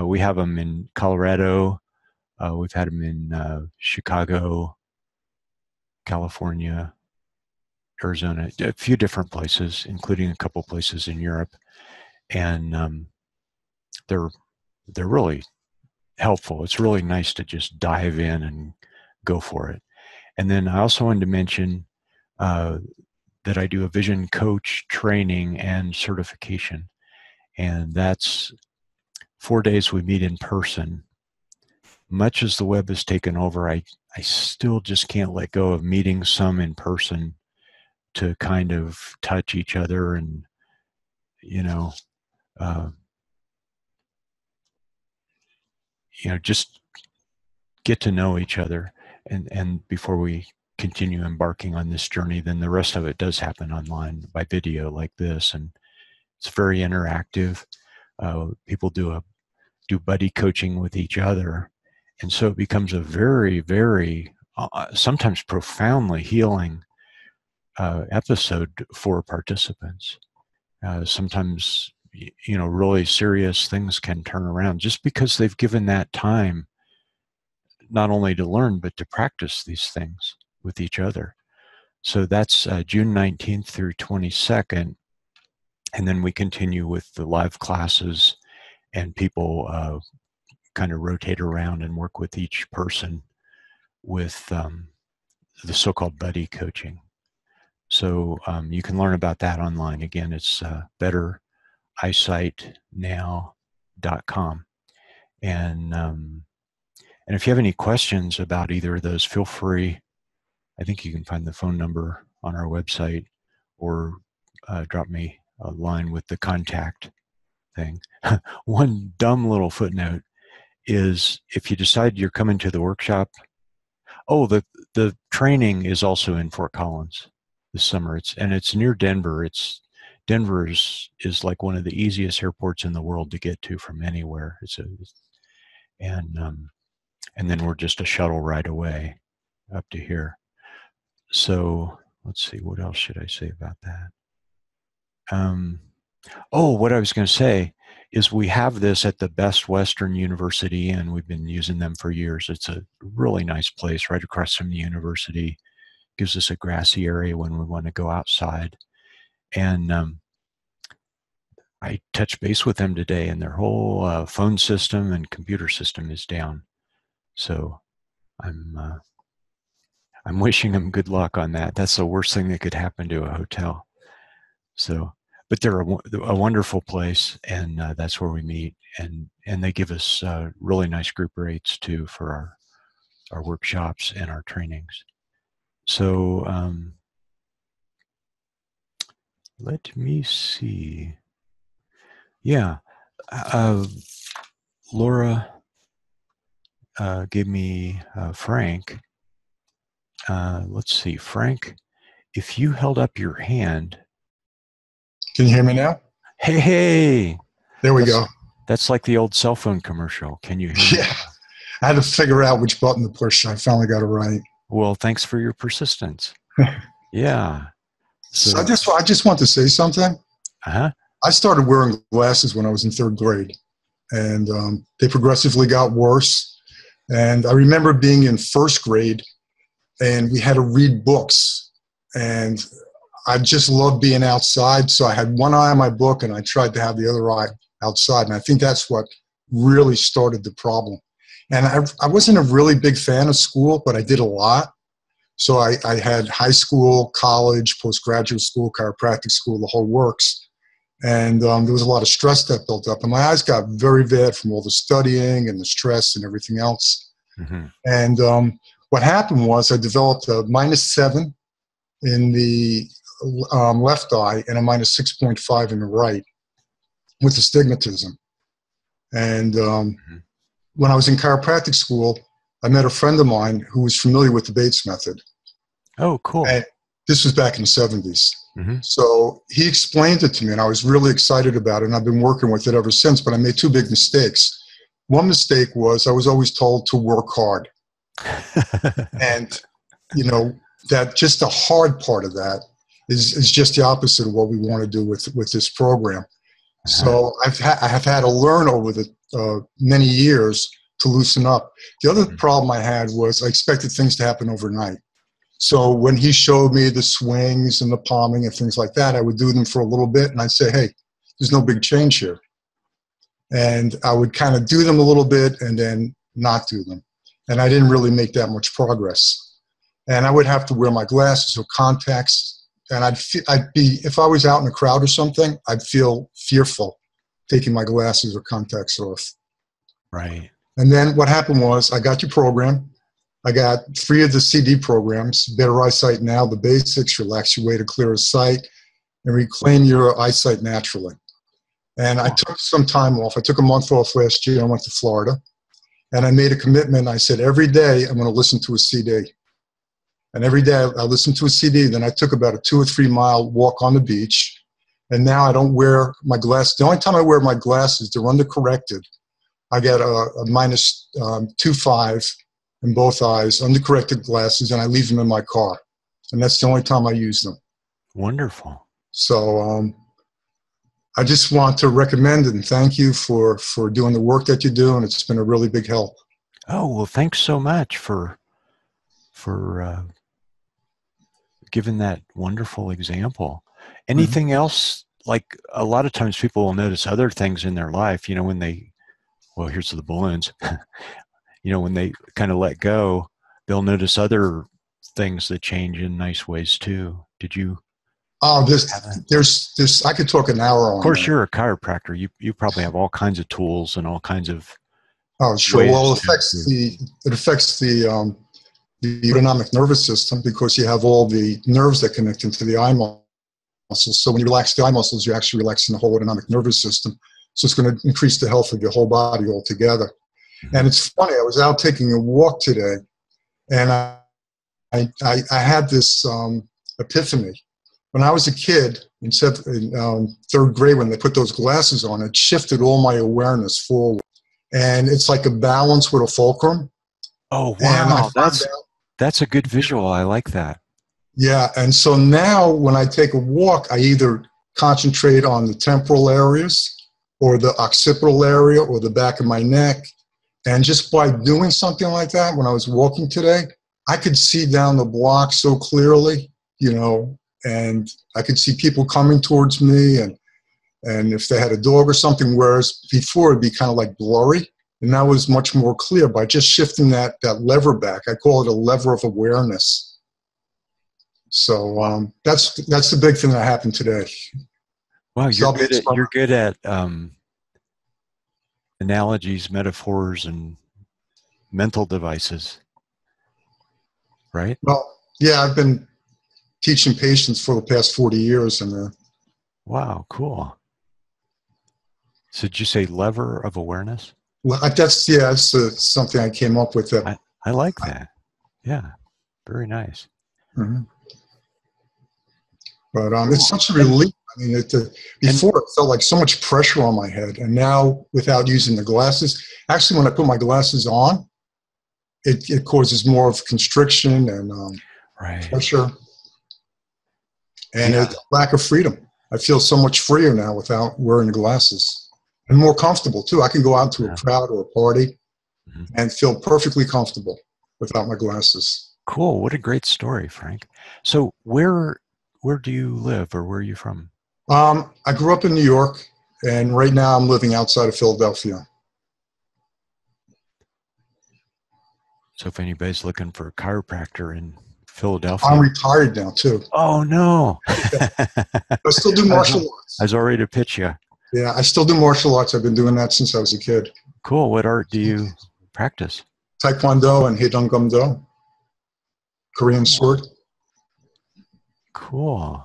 we have them in Colorado. We've had them in Chicago, California, Arizona, a few different places, including a couple places in Europe. And they're really helpful. It's really nice to just dive in and go for it. And then I also wanted to mention that I do a vision coach training and certification. And that's 4 days we meet in person. Much as the web has taken over, I still just can't let go of meeting some in person to kind of touch each other and, just get to know each other. And before we continue embarking on this journey, then the rest of it does happen online by video like this. And it's very interactive. People do buddy coaching with each other. And so it becomes a very, very, sometimes profoundly healing episode for participants. Sometimes, really serious things can turn around just because they've given that time not only to learn, but to practice these things with each other. So that's June 19th through 22nd. And then we continue with the live classes, and people kind of rotate around and work with each person with the so-called buddy coaching. So you can learn about that online. Again, it's bettereyesightnow.com. And if you have any questions about either of those, feel free. I think you can find the phone number on our website, or drop me a line with the contact thing. One dumb little footnote is, if you decide you're coming to the workshop, the training is also in Fort Collins this summer. It's near Denver. Denver is like one of the easiest airports in the world to get to from anywhere. And then we're just a shuttle ride away up to here. So let's see, what else should I say about that? What I was going to say is, we have this at the Best Western University, and we've been using them for years. It's a really nice place right across from the university. Gives us a grassy area when we want to go outside. And I touched base with them today, and their whole phone system and computer system is down. So I'm wishing them good luck on that. That's the worst thing that could happen to a hotel. So, but they're a wonderful place, and that's where we meet. And they give us really nice group rates too for our workshops and our trainings. So Let me see. Yeah. Laura gave me Frank. Let's see, Frank, if you held up your hand. Can you hear me now? Hey. There we go. That's like the old cell phone commercial. Can you hear me? Yeah. I had to figure out which button to push. I finally got it right. Well, thanks for your persistence. Yeah. So I just want to say something. Uh-huh. I started wearing glasses when I was in 3rd grade, and they progressively got worse. And I remember being in 1st grade, and we had to read books. And I just loved being outside, so I had one eye on my book, and I tried to have the other eye outside. And I think that's what really started the problem. And I wasn't a really big fan of school, but I did a lot. So I had high school, college, postgraduate school, chiropractic school, the whole works. And there was a lot of stress that built up. And my eyes got very bad from all the studying and the stress and everything else. Mm-hmm. And what happened was I developed a -7 in the left eye and a -6.5 in the right with astigmatism. And when I was in chiropractic school, I met a friend of mine who was familiar with the Bates method. Oh, cool. And this was back in the 70s. Mm-hmm. So he explained it to me, and I was really excited about it, and I've been working with it ever since, but I made 2 big mistakes. One mistake was I was always told to work hard. And, you know, that just the hard part of that is just the opposite of what we want to do with this program. So I have had to learn over the many years to loosen up. The other problem I had was I expected things to happen overnight. So when he showed me the swings and the palming and things like that, I would do them for a little bit, and I'd say, hey, there's no big change here. And I would kind of do them a little bit and then not do them. And I didn't really make that much progress. And I would have to wear my glasses or contacts. And I'd be, if I was out in a crowd or something, I'd feel fearful taking my glasses or contacts off. Right. And then what happened was I got your program. I got 3 of the CD programs, Better Eyesight Now, the basics, Relax Your Way to Clearer Sight, and Reclaim Your Eyesight Naturally. And I took some time off. I took a month off last year. I went to Florida. And I made a commitment. I said, every day I'm going to listen to a CD. And every day I listened to a CD. Then I took about a 2 or 3 mile walk on the beach. And now I don't wear my glasses. The only time I wear my glasses, they're undercorrected. I get a -2.5 in both eyes, undercorrected glasses, and I leave them in my car. And that's the only time I use them. Wonderful. So I just want to recommend it and thank you for doing the work that you do, and it's been a really big help. Oh, well, thanks so much for giving that wonderful example. Anything else? Like a lot of times people will notice other things in their life, you know, when they, well, here's the balloons. You know, when they kind of let go, they'll notice other things that change in nice ways too. Did you? Oh, there's. I could talk an hour on. Of course, that. you're a chiropractor. You probably have all kinds of tools and all kinds of. Oh, sure. Well, it affects the autonomic nervous system because you have all the nerves that connect into the eye muscles. So when you relax the eye muscles, you're actually relaxing the whole autonomic nervous system. So it's going to increase the health of your whole body altogether. And it's funny, I was out taking a walk today, and I had this epiphany. When I was a kid in 3rd grade, when they put those glasses on, it shifted all my awareness forward. And it's like a balance with a fulcrum. Oh, wow. That's a good visual. I like that. Yeah. And so now when I take a walk, I either concentrate on the temporal areas or the occipital area or the back of my neck. And just by doing something like that, when I was walking today, I could see down the block so clearly, you know, and I could see people coming towards me and if they had a dog or something, whereas before it'd be kind of like blurry. And that was much more clear by just shifting that lever back. I call it a lever of awareness. So that's the big thing that happened today. Wow, you're good at analogies, metaphors, and mental devices, right? Well, yeah, I've been teaching patients for the past 40 years, and Wow, cool. So did you say lever of awareness? Well, that's something I came up with. I like that. Yeah, very nice. Mhm. But Cool. it's such a relief. I mean, before it felt like so much pressure on my head, and now without using the glasses, actually, when I put my glasses on, it causes more of constriction and Right. pressure, and Yeah. a lack of freedom. I feel so much freer now without wearing the glasses, and more comfortable too. I can go out to a crowd or a party Mhm. and feel perfectly comfortable without my glasses. Cool. What a great story, Frank. So where do you live, or where are you from? I grew up in New York, and right now I'm living outside of Philadelphia. So if anybody's looking for a chiropractor in Philadelphia. I'm retired now too. Oh no. I still do martial arts. I was already to pitch you. Yeah, I still do martial arts. I've been doing that since I was a kid. Cool. What art do you practice? Taekwondo and Haedongumdo, Korean sword. Cool.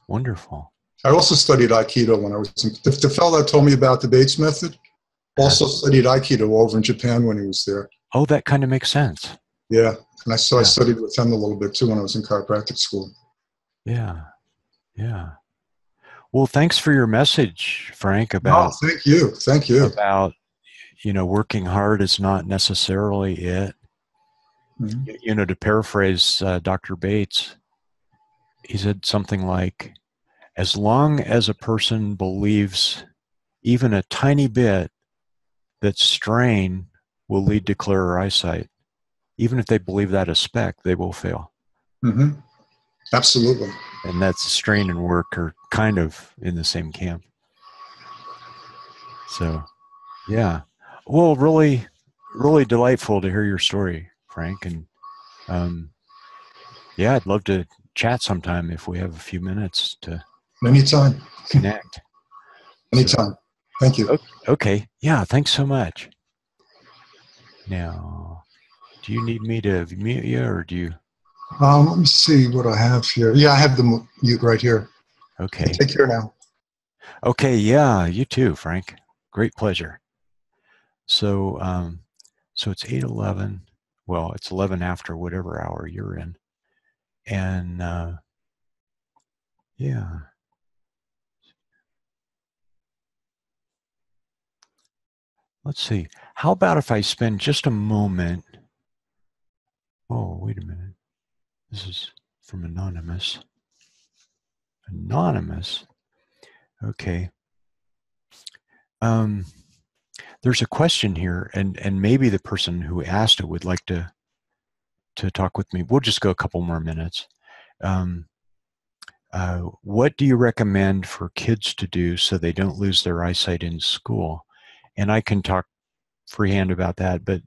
Wonderful. I also studied Aikido when I was the fellow that told me about the Bates method also studied Aikido over in Japan when he was there. Oh, that kind of makes sense. Yeah, and I studied with him a little bit too when I was in chiropractic school. Yeah. Yeah. Well, thanks for your message, Frank, about thank you. About, working hard is not necessarily it. Mm-hmm. To paraphrase Dr. Bates, he said something like, as long as a person believes even a tiny bit that strain will lead to clearer eyesight, even if they believe that a speck, they will fail. Mm-hmm. Absolutely. And that's strain and work are kind of in the same camp. So, yeah. Well, really, really delightful to hear your story, Frank. And yeah, I'd love to chat sometime if we have a few minutes to Anytime. connect. Anytime. So, thank you. Okay. Yeah. Thanks so much. Now, do you need me to mute you, or do you? Let me see what I have here. Yeah, I have the mute right here. Okay. Take care now. Okay. Yeah. You too, Frank. Great pleasure. So, so it's 8:11. Well, it's 11 after whatever hour you're in, and yeah. Let's see. How about if I spend just a moment? Oh, wait a minute. This is from Anonymous. Anonymous. Okay. There's a question here, and maybe the person who asked it would like to talk with me. We'll just go a couple more minutes. What do you recommend for kids to do so they don't lose their eyesight in school? And I can talk freehand about that, but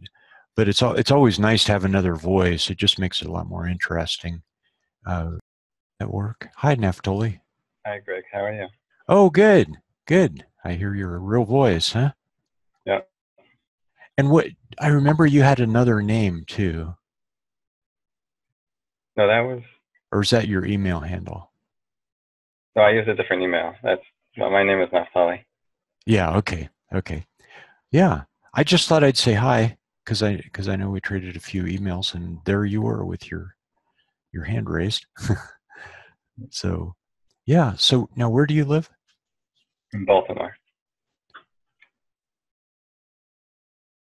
it's always nice to have another voice. It just makes it a lot more interesting. At work. Hi, Naftali. Hi, Greg. How are you? Oh, good. Good. I hear your real voice, huh? Yeah. And I remember you had another name too. No, that was. Or is that your email handle? No, I use a different email. My name is Naftali. Yeah. Okay. Okay. Yeah. I just thought I'd say hi because I know we traded a few emails, and there you were with your hand raised. So, yeah. So now, where do you live? In Baltimore.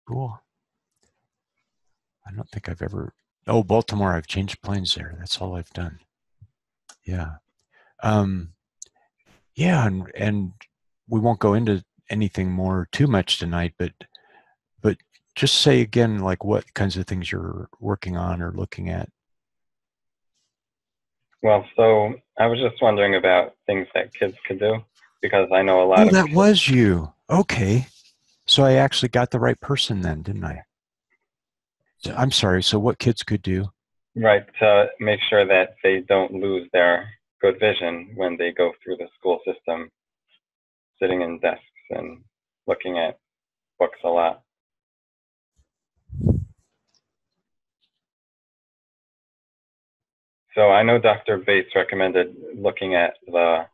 Cool. I don't think I've ever. Oh, Baltimore. I've changed planes there. That's all I've done. Yeah. Yeah, and we won't go into anything more too much tonight, but just say again, like what kinds of things you're working on or looking at. Well, so I was just wondering about things that kids could do, because I know a lot Oh, of that kids. was you. Okay. So I actually got the right person then, didn't I? So, I'm sorry. So what kids could do? Right, to make sure that they don't lose their good vision when they go through the school system, sitting in desks and looking at books a lot. So I know Dr. Bates recommended looking at the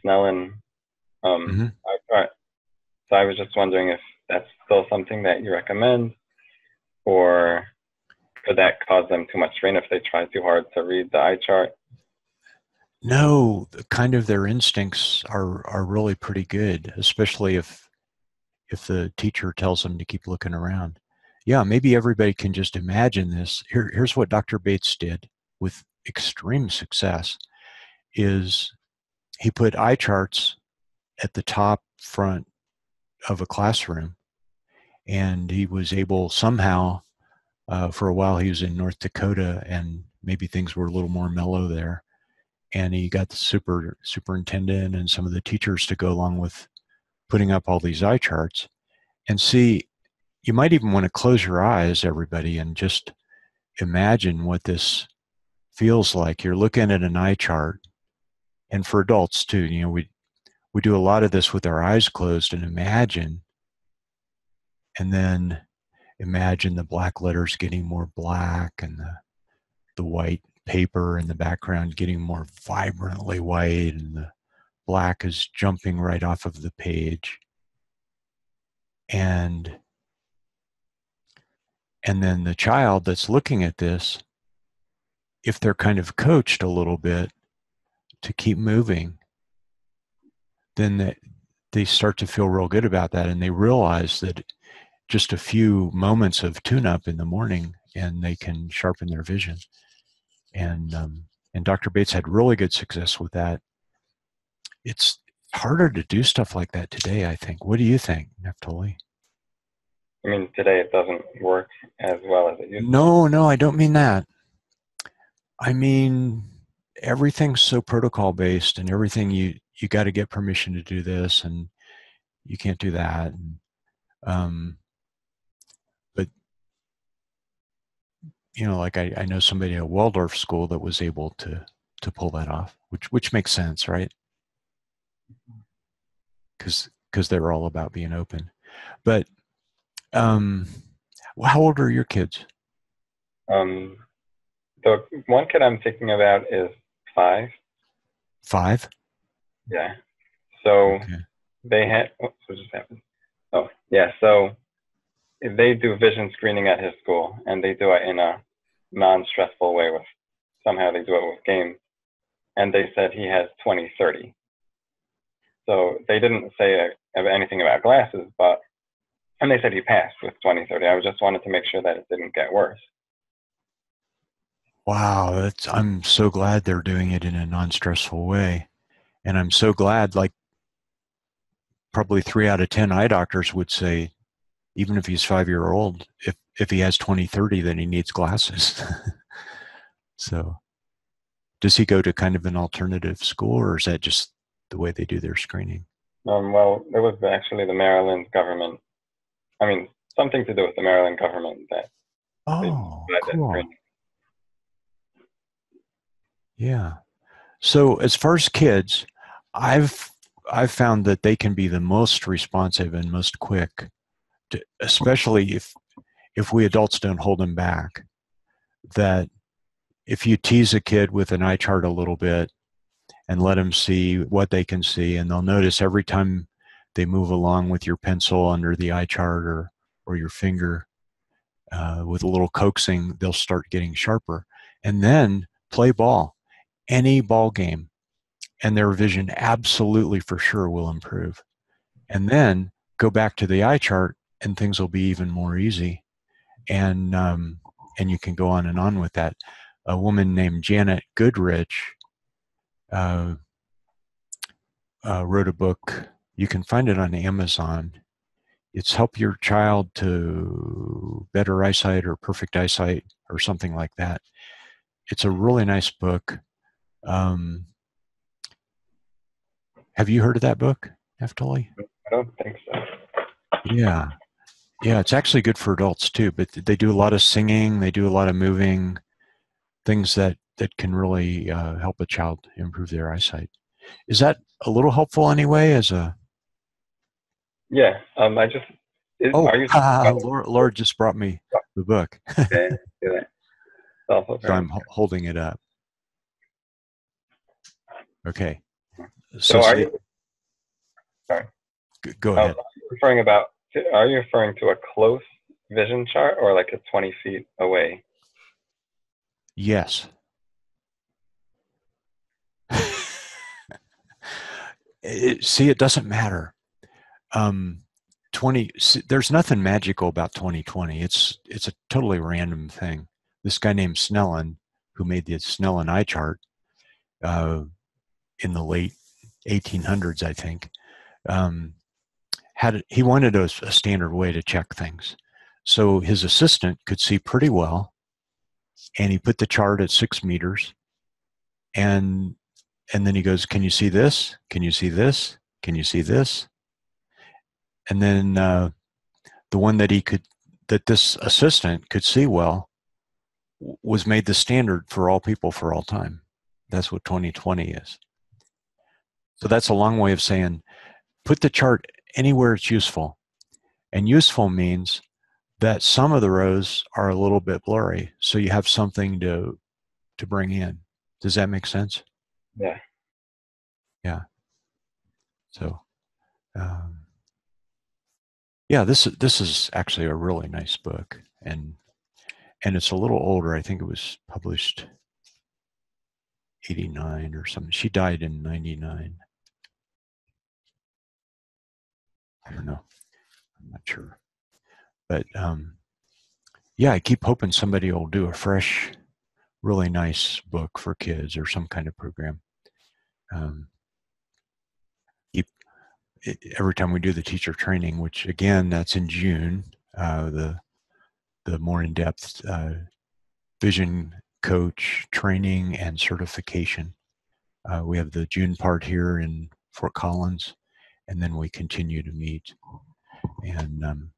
Snellen. So I was just wondering if that's still something that you recommend, or could that cause them too much strain if they try too hard to read the eye chart? No, kind of their instincts are really pretty good, especially if the teacher tells them to keep looking around. Yeah, maybe everybody can just imagine this. Here's what Dr. Bates did with extreme success is he put eye charts at the top front of a classroom, and he was able somehow, for a while he was in North Dakota, and maybe things were a little more mellow there, and he got the superintendent and some of the teachers to go along with putting up all these eye charts. And see, you might even want to close your eyes, everybody, and just imagine what this feels like. You're looking at an eye chart, and for adults too, you know, we do a lot of this with our eyes closed, and then imagine the black letters getting more black, and the white paper in the background getting more vibrantly white, and the black is jumping right off of the page. And then the child that's looking at this, if they're kind of coached a little bit to keep moving, then they start to feel real good about that, and they realize that just a few moments of tune-up in the morning and they can sharpen their vision. And Dr. Bates had really good success with that. It's harder to do stuff like that today, I think. What do you think, Neftali? I mean, today it doesn't work as well as it used to. No, I don't mean that. I mean, everything's so protocol based, and everything you got to get permission to do this, and you can't do that. And, but you know, like I know somebody at Waldorf school that was able to pull that off, which makes sense, right? Because they're all about being open. But how old are your kids? The one kid I'm thinking about is 5. 5? Yeah. So okay. They had, what just happened? Oh, yeah. So they do vision screening at his school, and they do it in a non-stressful way. Somehow they do it with games, and they said he has 20/30. So they didn't say anything about glasses, and they said he passed with 20/30. I just wanted to make sure that it didn't get worse. Wow, I'm so glad they're doing it in a non-stressful way, and I'm so glad, like, probably 3 out of 10 eye doctors would say, even if he's 5-year-old, if he has 20/30, then he needs glasses. So does he go to kind of an alternative school, or is that just the way they do their screening? Well, it was actually the Maryland government. I mean, something to do with the Maryland government that. Oh, cool. Yeah. So as far as kids, I've found that they can be the most responsive and most quick, especially if we adults don't hold them back. That if you tease a kid with an eye chart a little bit and let them see what they can see, and they'll notice every time they move along with your pencil under the eye chart or your finger with a little coaxing, they'll start getting sharper. And then play ball, any ball game, and their vision absolutely for sure will improve. And then go back to the eye chart, and things will be even more easy. And you can go on and on with that. A woman named Janet Goodrich wrote a book. You can find it on Amazon. It's Help Your Child to Better Eyesight or Perfect Eyesight or something like that. It's a really nice book. Have you heard of that book, Neftali? I don't think so. Yeah, it's actually good for adults too, but they do a lot of singing, they do a lot of moving, things that can really help a child improve their eyesight. Is that a little helpful anyway as a... Yeah, I just... are you... Laura just brought me the book. Okay, yeah. So I'm holding it up. Okay. So are you, sorry, go ahead. Are you referring to a close vision chart or like a 20 feet away? Yes. See, it doesn't matter. 20. There's nothing magical about 2020. It's a totally random thing. This guy named Snellen, who made the Snellen eye chart in the late 1800s, I think, he wanted a standard way to check things. So his assistant could see pretty well, and he put the chart at 6 meters, and then he goes, "Can you see this? Can you see this? Can you see this?" And then the one that this assistant could see well was made the standard for all people for all time. That's what 2020 is. So that's a long way of saying, put the chart anywhere it's useful. And useful means that some of the rows are a little bit blurry, so you have something to bring in. Does that make sense? Yeah. Yeah. So, yeah, this is actually a really nice book, and it's a little older. I think it was published 89 or something. She died in 99. I don't know. I'm not sure. But yeah, I keep hoping somebody will do a fresh, really nice book for kids or some kind of program. Every time we do the teacher training, which again, that's in June, the more in-depth vision coach training and certification. We have the June part here in Fort Collins, and then we continue to meet. And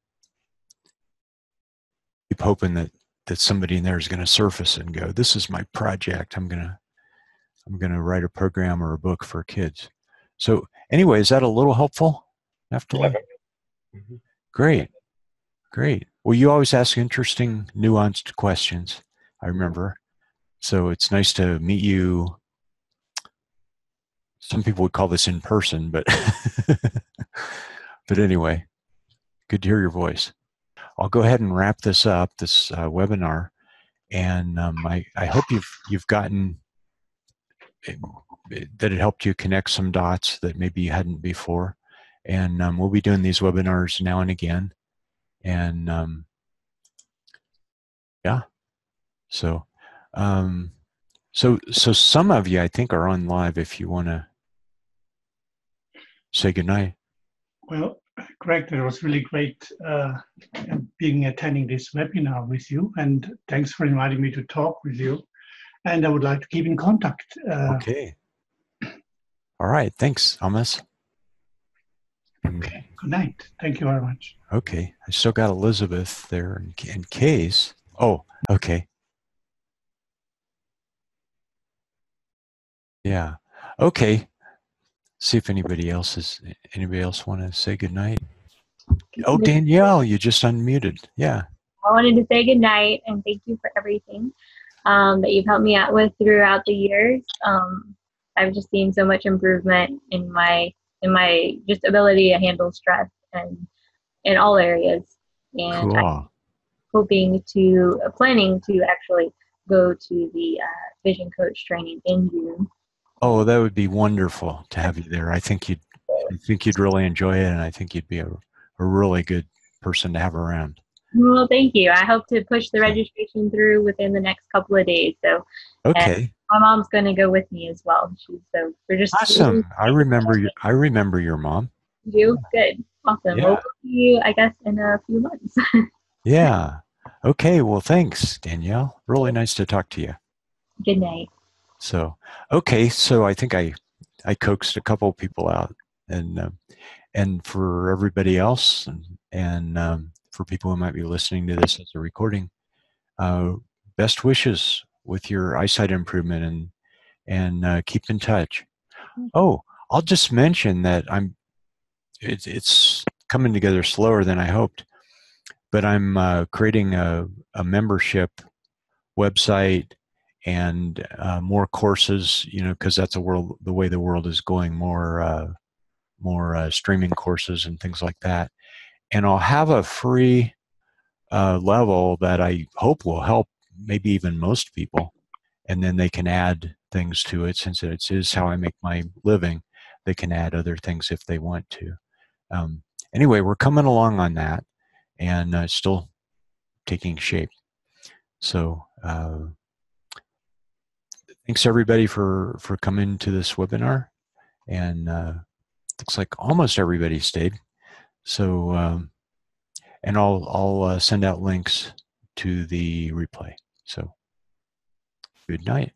keep hoping that somebody in there is going to surface and go, "This is my project. I'm gonna write a program or a book for kids." So anyway, is that a little helpful, Naftali? Mm-hmm. Great. Well, you always ask interesting, nuanced questions, I remember. So it's nice to meet you. Some people would call this in person, but but anyway, good to hear your voice. I'll go ahead and wrap this up, this webinar, and I hope you've gotten that it helped you connect some dots that maybe you hadn't before. And we'll be doing these webinars now and again. And yeah, so so some of you I think are on live if you want to say goodnight. Well, Greg, it was really great attending this webinar with you, and thanks for inviting me to talk with you. And I would like to keep in contact. Okay. All right. Thanks, Amos. Okay. Good night. Thank you very much. Okay. I still got Elizabeth there in case. Oh, okay. Yeah. Okay. See if anybody else want to say goodnight. Oh, Danielle, you just unmuted. Yeah. I wanted to say goodnight and thank you for everything that you've helped me out with throughout the years. I've just seen so much improvement in my just ability to handle stress and in all areas. And Cool. I'm planning to actually go to the vision coach training in June. Oh, that would be wonderful to have you there. I think you'd really enjoy it, and I think you'd be a really good person to have around. Well, thank you. I hope to push the registration through within the next couple of days. So, okay. My mom's going to go with me as well. We're just awesome. I remember your mom. You good? Awesome. Yeah. We'll see you, I guess, in a few months. Yeah. Okay. Well, thanks, Danielle. Really nice to talk to you. Good night. So, okay. So I think I coaxed a couple of people out, and for everybody else, and for people who might be listening to this as a recording, best wishes with your eyesight improvement, and keep in touch. Oh, I'll just mention that it's coming together slower than I hoped, but I'm creating a membership website and more courses, you know, because that's the way the world is going, more streaming courses and things like that. And I'll have a free level that I hope will help maybe even most people. And then they can add things to it, since it is how I make my living. They can add other things if they want to. Anyway, we're coming along on that, and still taking shape. So thanks everybody for coming to this webinar, and looks like almost everybody stayed. So and I'll send out links to the replay. So good night.